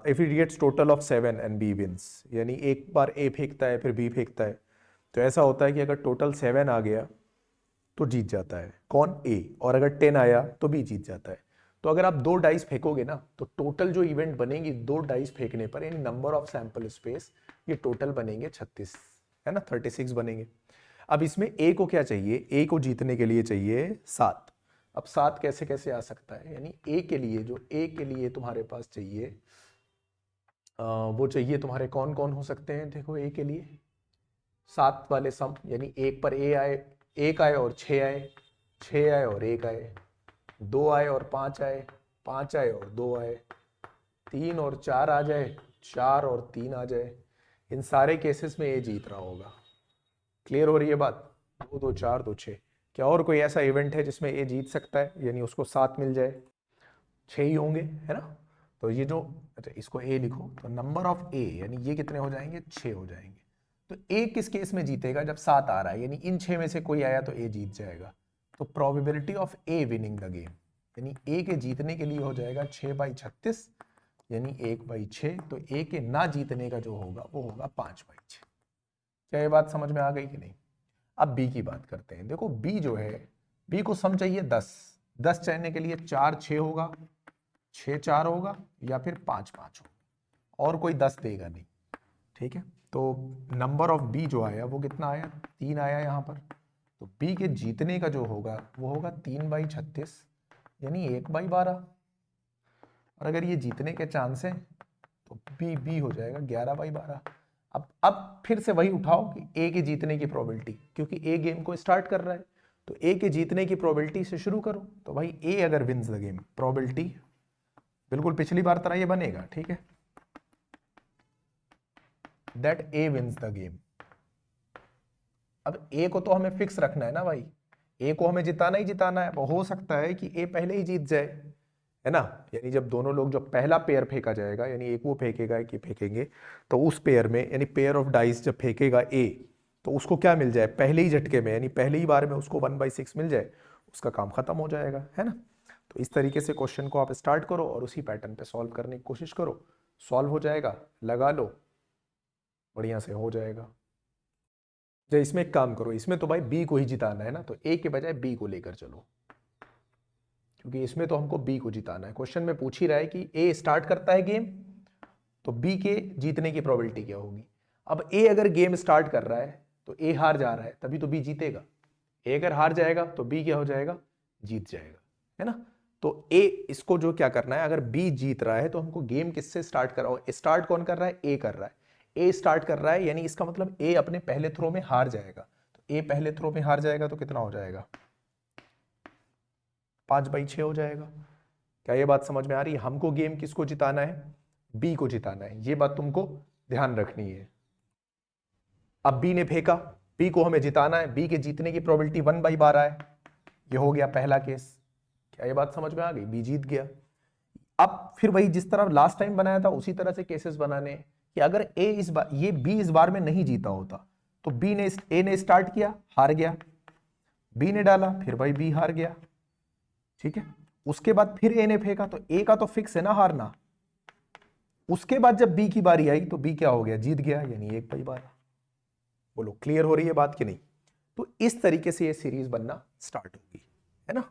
Speaker 1: If it gets total of 7 and B wins, यानी एक बार ए फेंकता है फिर बी फेंकता है, तो ऐसा होता है कि अगर टोटल 7 आ गया तो जीत जाता है कौन? ए, और अगर 10 आया तो बी जीत जाता है। तो अगर आप 2 डाइस फेंकोगे ना तो टोटल जो इवेंट बनेगी 2 डाइस फेंकने पर, यानी नंबर ऑफ सैंपल स्पेस, ये टोटल बनेंगे 36, है ना, 36 बनेंगे। अब इसमें ए को क्या चाहिए? ए को जीतने के लिए चाहिए 7। अब 7 कैसे कैसे आ सकता है? यानी ए के लिए, जो ए के लिए तुम्हारे पास चाहिए वो चाहिए तुम्हारे कौन कौन हो सकते हैं? देखो ए के लिए 7 वाले सम, यानी एक पर ए आए, 1 आए और 6 आए, 6 आए और 1 आए, 2 आए और 5 आए, 5 आए और 2 आए, 3 और 4 आ जाए, 4 और 3 आ जाए। इन सारे केसेस में ए जीत रहा होगा। क्लियर हो रही है बात? 2 2 4 2 6। क्या और कोई ऐसा इवेंट है जिसमें ए जीत सकता है, यानी उसको 7 मिल जाए? 6 ही होंगे, है ना। तो ये जो, अच्छा इसको ए लिखो, तो नंबर ऑफ ए, यानी ये कितने हो जाएंगे? 6 हो जाएंगे। तो ए किस केस में जीतेगा? जब 7 आ रहा है, यानी इन 6 में से कोई आया तो ए जीत जाएगा। तो probability of A winning the game, यानी ए के जीतने के लिए हो जाएगा 6/36, यानी 1/6। तो ए के ना जीतने का जो होगा वो होगा 5/6। क्या ये बात समझ में आ गई कि नहीं? अब बी की बात करते हैं। देखो बी जो है, बी को सम चाहिए 10, 10 चाहने के लिए 4 6 होगा, 6 4 होगा, या फिर 5 5 होगा, और कोई 10 देगा नहीं, ठीक है। तो नंबर ऑफ बी जो आया वो कितना आया? 3 आया यहाँ पर। तो बी के जीतने का जो होगा वो होगा 3/36, यानी 1/12। और अगर ये जीतने के चांस है तो बी हो जाएगा 11/12। अब फिर से वही उठाओ कि ए के जीतने की प्रोबेबिलिटी, क्योंकि ए गेम को स्टार्ट कर रहा है, तो ए के जीतने की प्रोबेबिलिटी से शुरू करो। तो भाई ए अगर विंस द गेम, प्रोबेबिलिटी बिल्कुल पिछली बार तरह ये बनेगा, ठीक है, that A wins the game. अब ए को तो हमें फिक्स रखना है ना भाई, ए को हमें जिताना ही जिताना है। हो सकता है कि ए पहले ही जीत जाए, है ना, यानी जब दोनों लोग, जब पहला पेयर फेंका जाएगा, यानी एक वो फेंकेगा एक ये फेंकेंगे, तो उस पेयर में, यानी पेयर ऑफ डाइस जब फेंकेगा ए, तो उसको क्या मिल जाए पहले ही झटके में, यानी पहले ही बार में उसको 1/6 मिल जाए, उसका काम खत्म हो जाएगा, है ना। तो इस तरीके से क्वेश्चन को आप स्टार्ट करो और उसी पैटर्न पे सॉल्व करने की कोशिश करो, सॉल्व हो जाएगा, लगा लो, बढ़िया से हो जाएगा। जब इसमें एक काम करो, इसमें तो भाई बी को ही जिताना है ना, तो ए के बजाय बी को लेकर चलो, क्योंकि इसमें तो हमको बी को जिताना है। क्वेश्चन में पूछ ही रहा है कि ए स्टार्ट करता है गेम तो बी के जीतने की प्रोबेबिलिटी क्या होगी। अब ए अगर गेम स्टार्ट कर रहा है तो ए हार जा रहा है, तभी तो बी जीतेगा। ए अगर हार जाएगा तो बी क्या हो जाएगा, जीत जाएगा, है ना। तो ए, इसको जो क्या करना है, अगर बी जीत रहा है तो हमको गेम किससे स्टार्ट कराओ, स्टार्ट कौन कर रहा है, ए कर रहा है। ए स्टार्ट कर रहा है, यानी इसका मतलब ए अपने पहले थ्रो में हार जाएगा। तो ए पहले थ्रो में हार जाएगा तो कितना हो जाएगा, 5/6 हो जाएगा। क्या ये बात समझ में आ रही है। हमको गेम किसको जिताना है, बी को जिताना है, ये बात तुमको ध्यान रखनी है। अब बी ने फेंका, बी को हमें जिताना है, बी के जीतने की प्रोबेबिलिटी 1/12 है। ये हो गया पहला केस। क्या ये बात समझ में आ गई, बी जीत गया। अब फिर वही जिस तरह लास्ट टाइम बनाया था उसी तरह से केसेस बनाने कि अगर ए इस बार, ये बी इस बार में नहीं जीता होता तो बी ने, ए ने स्टार्ट किया, हार गया, बी ने डाला, फिर भाई बी हार गया, ठीक है। उसके बाद फिर ए ने फेंका, तो ए का तो फिक्स है ना हारना। उसके बाद जब बी की बारी आई तो बी क्या हो गया, जीत गया, यानी 1/12। बोलो क्लियर हो रही है बात कि नहीं। तो इस तरीके से ये सीरीज बनना स्टार्ट होगी, है ना।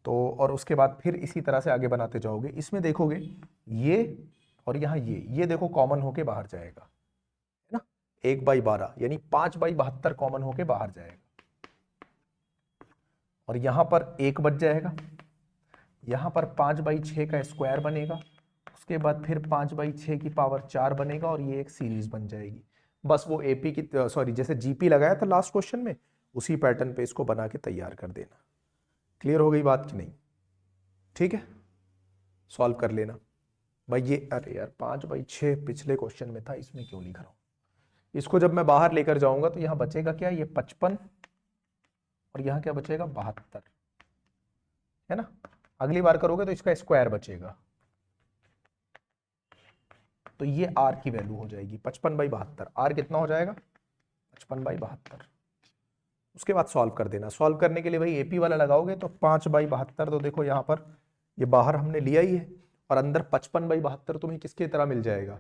Speaker 1: तो और उसके बाद फिर इसी तरह से आगे बनाते जाओगे। इसमें देखोगे ये और यहां ये देखो कॉमन होके बाहर जाएगा, है ना। 1/12 यानी 5/72 कॉमन होके बाहर जाएगा, और यहां पर 1 बच जाएगा, यहां पर 5/6 का स्क्वायर बनेगा, उसके बाद फिर 5/6 की पावर 4 बनेगा, और ये एक सीरीज बन जाएगी। बस वो एपी की, सॉरी, जैसे जीपी लगाया था लास्ट क्वेश्चन में, उसी पैटर्न पे इसको बना के तैयार कर देना। क्लियर हो गई बात कि नहीं, ठीक है। सॉल्व कर लेना भाई। ये अरे यार 5/6 पिछले क्वेश्चन में था, इसमें क्यों लिख रहा हूं। इसको जब मैं बाहर लेकर जाऊंगा तो यहां बचेगा क्या, ये 55, और यहां क्या बचेगा, 72, है ना। अगली बार करोगे तो इसका स्क्वायर बचेगा, तो ये आर की वैल्यू हो जाएगी 55/72। आर कितना हो जाएगा, 55/72। उसके बाद सॉल्व कर देना। सॉल्व करने के लिए भाई एपी वाला लगाओगे तो 5/72, तो देखो यहाँ पर ये बाहर हमने लिया ही है, और अंदर 55/72 तुम्हें किसकी तरह मिल जाएगा,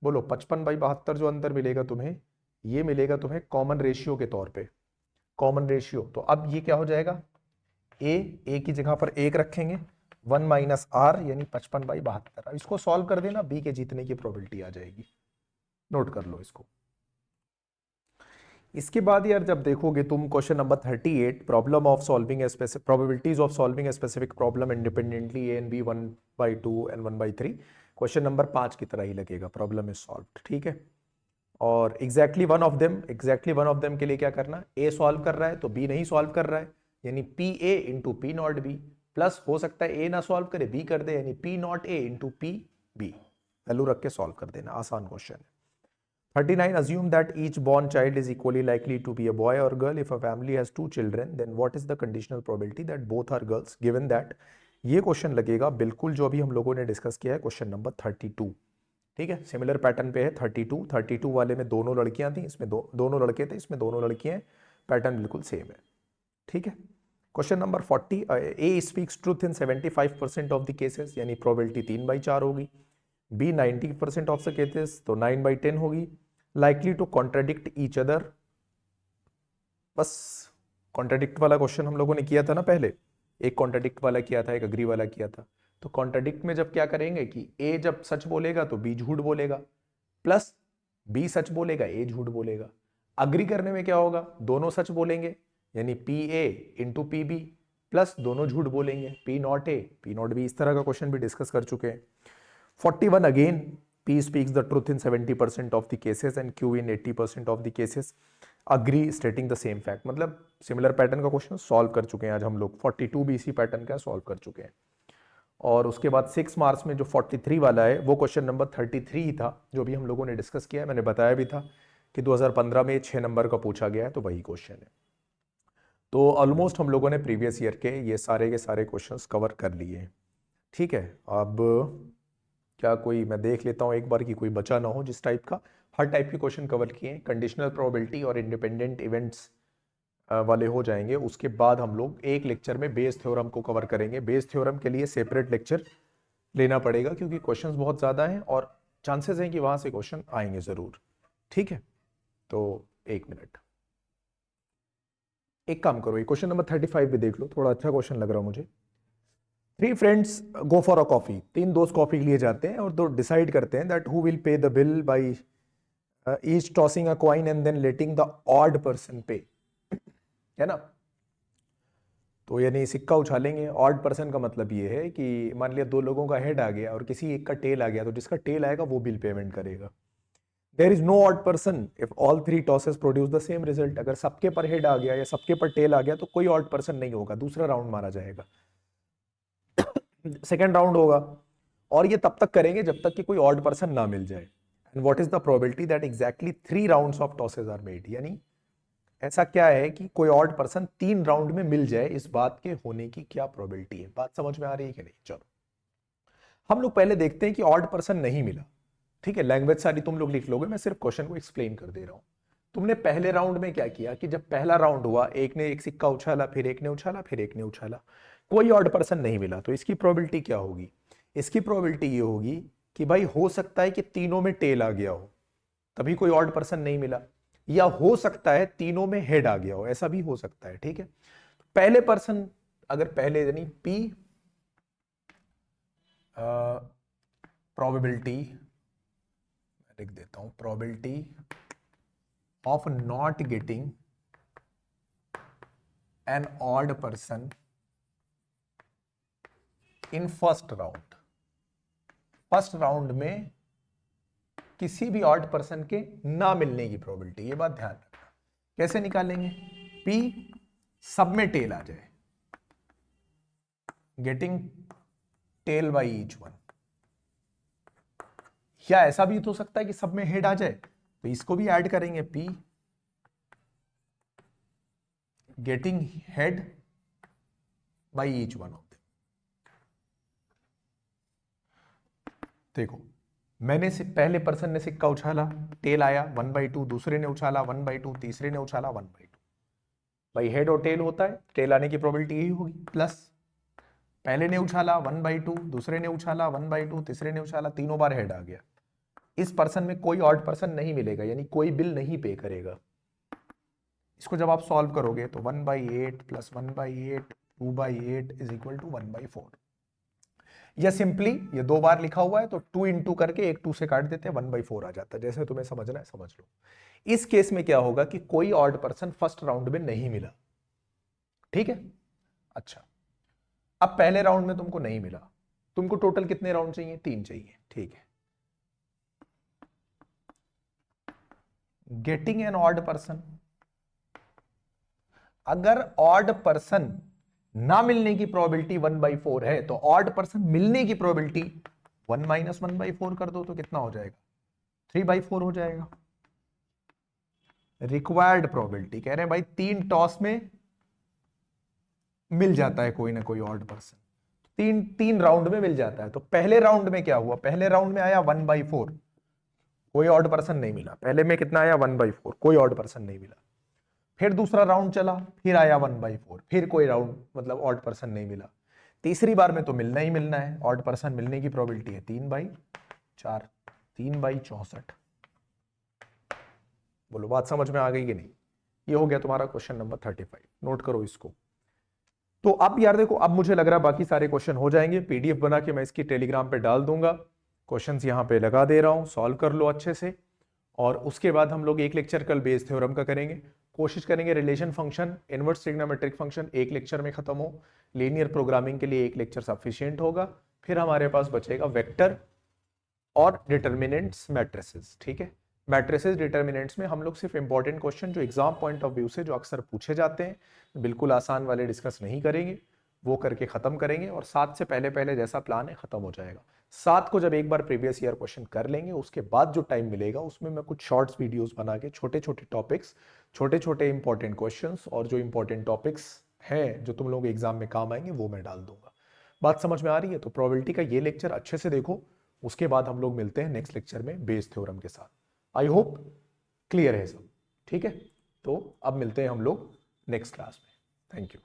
Speaker 1: बोलो 55/72 जो अंदर मिलेगा तुम्हें, ये मिलेगा तुम्हें कॉमन रेशियो के तौर पे, कॉमन रेशियो। तो अब ये क्या हो जाएगा, ए की जगह पर 1 रखेंगे, 1 - आर यानी 55/72। अब इसको सॉल्व कर देना, बी के जीतने की प्रोबेबिलिटी आ जाएगी। नोट कर लो इसको। इसके बाद यार जब देखोगे तुम question number 38, problem of solving probabilities of solving a specific problem independently A and B 1/2 and 1/3, question number 5 की तरह ही लगेगा, प्रॉब्लम इज सॉल्व्ड, ठीक है। और एग्जैक्टली वन ऑफ देम के लिए क्या करना, ए सॉल्व कर रहा है तो बी नहीं सॉल्व कर रहा है, यानी P A into P not B, plus हो सकता है ए ना सॉल्व करे बी कर दे, यानी P not A into P B, value रख के सॉल्व कर देना, आसान क्वेश्चन है। 39, assume that each born child is equally likely to be a boy or girl. If a family has 2 children, then what is the conditional probability that both are girls, given that, ये question लगेगा बिल्कुल जो अभी हम लोगों ने discuss किया है, क्वेश्चन नंबर 32, ठीक है। सिमिलर पैटर्न पे है 32 वाले में दोनों लड़कियां थी, इसमें दोनों लड़के थे, इसमें दोनों लड़कियां, पैटर्न बिल्कुल सेम है, ठीक है। Question number 40, A speaks truth in 75% of the cases, यानी प्रोबेबिलिटी 3/4 होगी। बी 90% ऑफ द केसेस, तो 9/10 होगी। Likely to contradict each other, बस कॉन्ट्राडिक्ट वाला क्वेश्चन हम लोगों ने किया था ना पहले, एक कॉन्ट्राडिक्ट वाला किया था, एक अग्री वाला किया था। तो कॉन्ट्राडिक्ट में जब क्या करेंगे कि ए जब सच बोलेगा तो बी झूठ बोलेगा, प्लस बी सच बोलेगा ए झूठ बोलेगा। अग्री करने में क्या होगा, दोनों सच बोलेंगे, यानी P A into P B, plus दोनों झूठ बोलेंगे, P not A P not B. इस तरह का क्वेश्चन भी डिस्कस कर चुके हैं। 41 again, P speaks the truth in 70% of the cases and Q in 80% of the cases. Agree stating the same fact, मतलब सिमिलर पैटर्न का क्वेश्चन सॉल्व कर चुके हैं आज हम लोग। 42 भी इसी पैटर्न का सॉल्व कर चुके हैं। और उसके बाद 6 मार्क्स में जो 43 वाला है वो क्वेश्चन नंबर 33 ही था, जो भी हम लोगों ने डिस्कस किया है। मैंने बताया भी था कि 2015 में 6 नंबर का पूछा गया है, तो वही क्वेश्चन है। तो ऑलमोस्ट हम लोगों ने प्रीवियस ईयर के सारे क्वेश्चंस कवर कर लिए हैं, ठीक है। अब क्या कोई, मैं देख लेता हूँ एक बार कि कोई बचा ना हो जिस टाइप का, हर टाइप के क्वेश्चन कवर किए हैं। कंडीशनल प्रोबेबिलिटी और इंडिपेंडेंट इवेंट्स वाले हो जाएंगे। उसके बाद हम लोग एक लेक्चर में बेस थ्योरम को कवर करेंगे। बेस थ्योरम के लिए सेपरेट लेक्चर लेना पड़ेगा क्योंकि क्वेश्चंस बहुत ज़्यादा हैं और चांसेस हैं कि वहाँ से क्वेश्चन आएंगे ज़रूर, ठीक है। तो 1 मिनट, एक काम करो, ये क्वेश्चन नंबर 35 भी देख लो, थोड़ा अच्छा क्वेश्चन लग रहा मुझे। Three friends go for a coffee, तीन दोस्त कॉफी के लिए जाते हैं और दो डिसाइड करते हैं that who will pay the bill by each tossing a coin and then letting the odd person pay, है ना। तो यानी सिक्का उछालेंगे। ऑड पर्सन का मतलब ये है कि मान लिया दो लोगों का हेड आ गया और किसी एक का टेल आ गया, तो जिसका टेल आएगा वो बिल पेमेंट करेगा। There is no odd person if all three tosses produce the same result. अगर सबके पर हेड आ गया या सबके पर टेल आ गया तो कोई ऑड पर्सन नहीं होगा, दूसरा राउंड मारा जाएगा, सेकेंड राउंड होगा। और ये तब तक करेंगे जब तक कि कोई ऑड पर्सन ना मिल जाए। And what is the probability that exactly 3 rounds of tosses are made, यानी ऐसा क्या है कि कोई ऑड पर्सन 3 राउंड में मिल जाए, इस बात के होने की क्या प्रोबेबिलिटी है। बात समझ में आ रही है कि नहीं? चलो हम लोग पहले देखते हैं कि ऑड पर्सन नहीं मिला। ठीक है, लैंग्वेज सारी तुम लोग लिख लोगे, मैं सिर्फ क्वेश्चन को एक्सप्लेन कर दे रहा हूं। तुमने पहले राउंड में क्या किया कि जब पहला राउंड हुआ, एक ने एक सिक्का उछाला, फिर एक ने उछाला, फिर एक ने उछाला, कोई ऑड पर्सन नहीं मिला। तो इसकी प्रोबेबिलिटी क्या होगी? इसकी प्रोबेबिलिटी ये होगी कि भाई हो सकता है कि तीनों में टेल आ गया हो, तभी कोई ऑड पर्सन नहीं मिला, या हो सकता है तीनों में हेड आ गया हो, ऐसा भी हो सकता है। ठीक है, पहले पर्सन अगर पहले यानी पी प्रोबेबिलिटी लिख देता हूं, probability of not getting an odd person in first round. First round में किसी भी ऑड पर्सन के ना मिलने की प्रोबेबिलिटी, ये बात ध्यान रखना। कैसे निकालेंगे? P सब में टेल आ जाए, getting tail by each one, या ऐसा भी तो हो सकता है कि सब में हेड आ जाए, तो इसको भी ऐड करेंगे, P getting head by each one of them. देखो मैंने से पहले पर्सन ने सिक्का उछाला, टेल आया 1/2, दूसरे ने उछाला 1/2, तीसरे ने उछाला 1/2। भाई हेड और टेल होता है, टेल आने की प्रोबेबिलिटी यही होगी, प्लस पहले ने उछाला 1/2, दूसरे ने उछाला 1/2, तीसरे ने उछाला, तीनों बार हेड आ गया। इस पर्सन में कोई ऑड पर्सन नहीं मिलेगा, यानी कोई बिल नहीं पे करेगा। इसको जब आप सॉल्व करोगे तो 1/8 प्लस 1/8 2/8 इज इक्वल टू 1/4। या सिंपली ये दो बार लिखा हुआ है तो 2 इंटू करके एक 2 से काट देते हैं, 1/4 आ जाता है। जैसे तुम्हें समझना है समझ लो। इस केस में क्या होगा कि कोई ऑड पर्सन फर्स्ट राउंड में नहीं मिला। ठीक है, अच्छा अब पहले राउंड में तुमको नहीं मिला, तुमको टोटल कितने राउंड चाहिए? 3 चाहिए। ठीक है, गेटिंग एन ऑड पर्सन, अगर ऑड पर्सन ना मिलने की प्रोबेबिलिटी 1/4 है तो ऑड पर्सन मिलने की प्रोबेबिलिटी 1 माइनस 1/4 कर दो तो कितना हो जाएगा? 3/4 हो जाएगा। रिक्वायर्ड प्रोबेबिलिटी कह रहे हैं भाई 3 टॉस में मिल जाता है कोई ना कोई ऑड पर्सन, तीन राउंड में मिल जाता है। तो पहले राउंड में क्या हुआ? पहले राउंड में आया 1/4, कोई ऑड पर्सन नहीं मिला। पहले में कितना आया? 1/4, कोई ऑड पर्सन नहीं मिला। फिर दूसरा राउंड चला, फिर आया 1/4, फिर कोई राउंड मतलब ऑड पर्सन नहीं मिला। तीसरी बार में तो मिलना ही मिलना है, ऑड पर्सन मिलने की प्रोबेबिलिटी है 3/4, 3/64। बोलो बात समझ में आ गई कि नहीं? ये हो गया तुम्हारा क्वेश्चन नंबर 35, नोट करो इसको। तो अब यार देखो, अब मुझे लग रहा है बाकी सारे क्वेश्चन हो जाएंगे। पीडीएफ बना के मैं इसकी टेलीग्राम पे डाल दूंगा, क्वेश्चंस यहां पे लगा दे रहा हूं, सॉल्व कर लो अच्छे से। और उसके बाद हम लोग एक लेक्चर कल बेस थ्योरम का करेंगे, कोशिश करेंगे relation function, inverse trigonometric function एक लेक्चर में खत्म हो। लीनियर प्रोग्रामिंग के लिए एक लेक्चर सफिशिएंट होगा। फिर हमारे पास बचेगा वेक्टर और डिटर्मिनेंट्स मैट्रिसेस। ठीक है, मैट्रिसेस डिटर्मिनेंट्स में हम लोग सिर्फ इंपॉर्टेंट क्वेश्चन जो एग्जाम पॉइंट ऑफ व्यू से जो अक्सर पूछे जाते हैं, बिल्कुल आसान वाले डिस्कस नहीं करेंगे, वो करके खत्म करेंगे। और 7 से पहले पहले जैसा प्लान है खत्म हो जाएगा। 7 को जब एक बार प्रीवियस ईयर क्वेश्चन कर लेंगे, उसके बाद जो टाइम मिलेगा उसमें मैं कुछ शॉर्ट्स वीडियोस बना के छोटे छोटे टॉपिक्स, छोटे छोटे इंपॉर्टेंट क्वेश्चंस और जो इंपॉर्टेंट टॉपिक्स हैं जो तुम लोग एग्जाम में काम आएंगे वो मैं डाल दूंगा। बात समझ में आ रही है? तो प्रोबेबिलिटी का ये लेक्चर अच्छे से देखो, उसके बाद हम लोग मिलते हैं नेक्स्ट लेक्चर में बेस थ्योरम के साथ। आई होप क्लियर है सब। ठीक है, तो अब मिलते हैं हम लोग नेक्स्ट क्लास में। Thank you.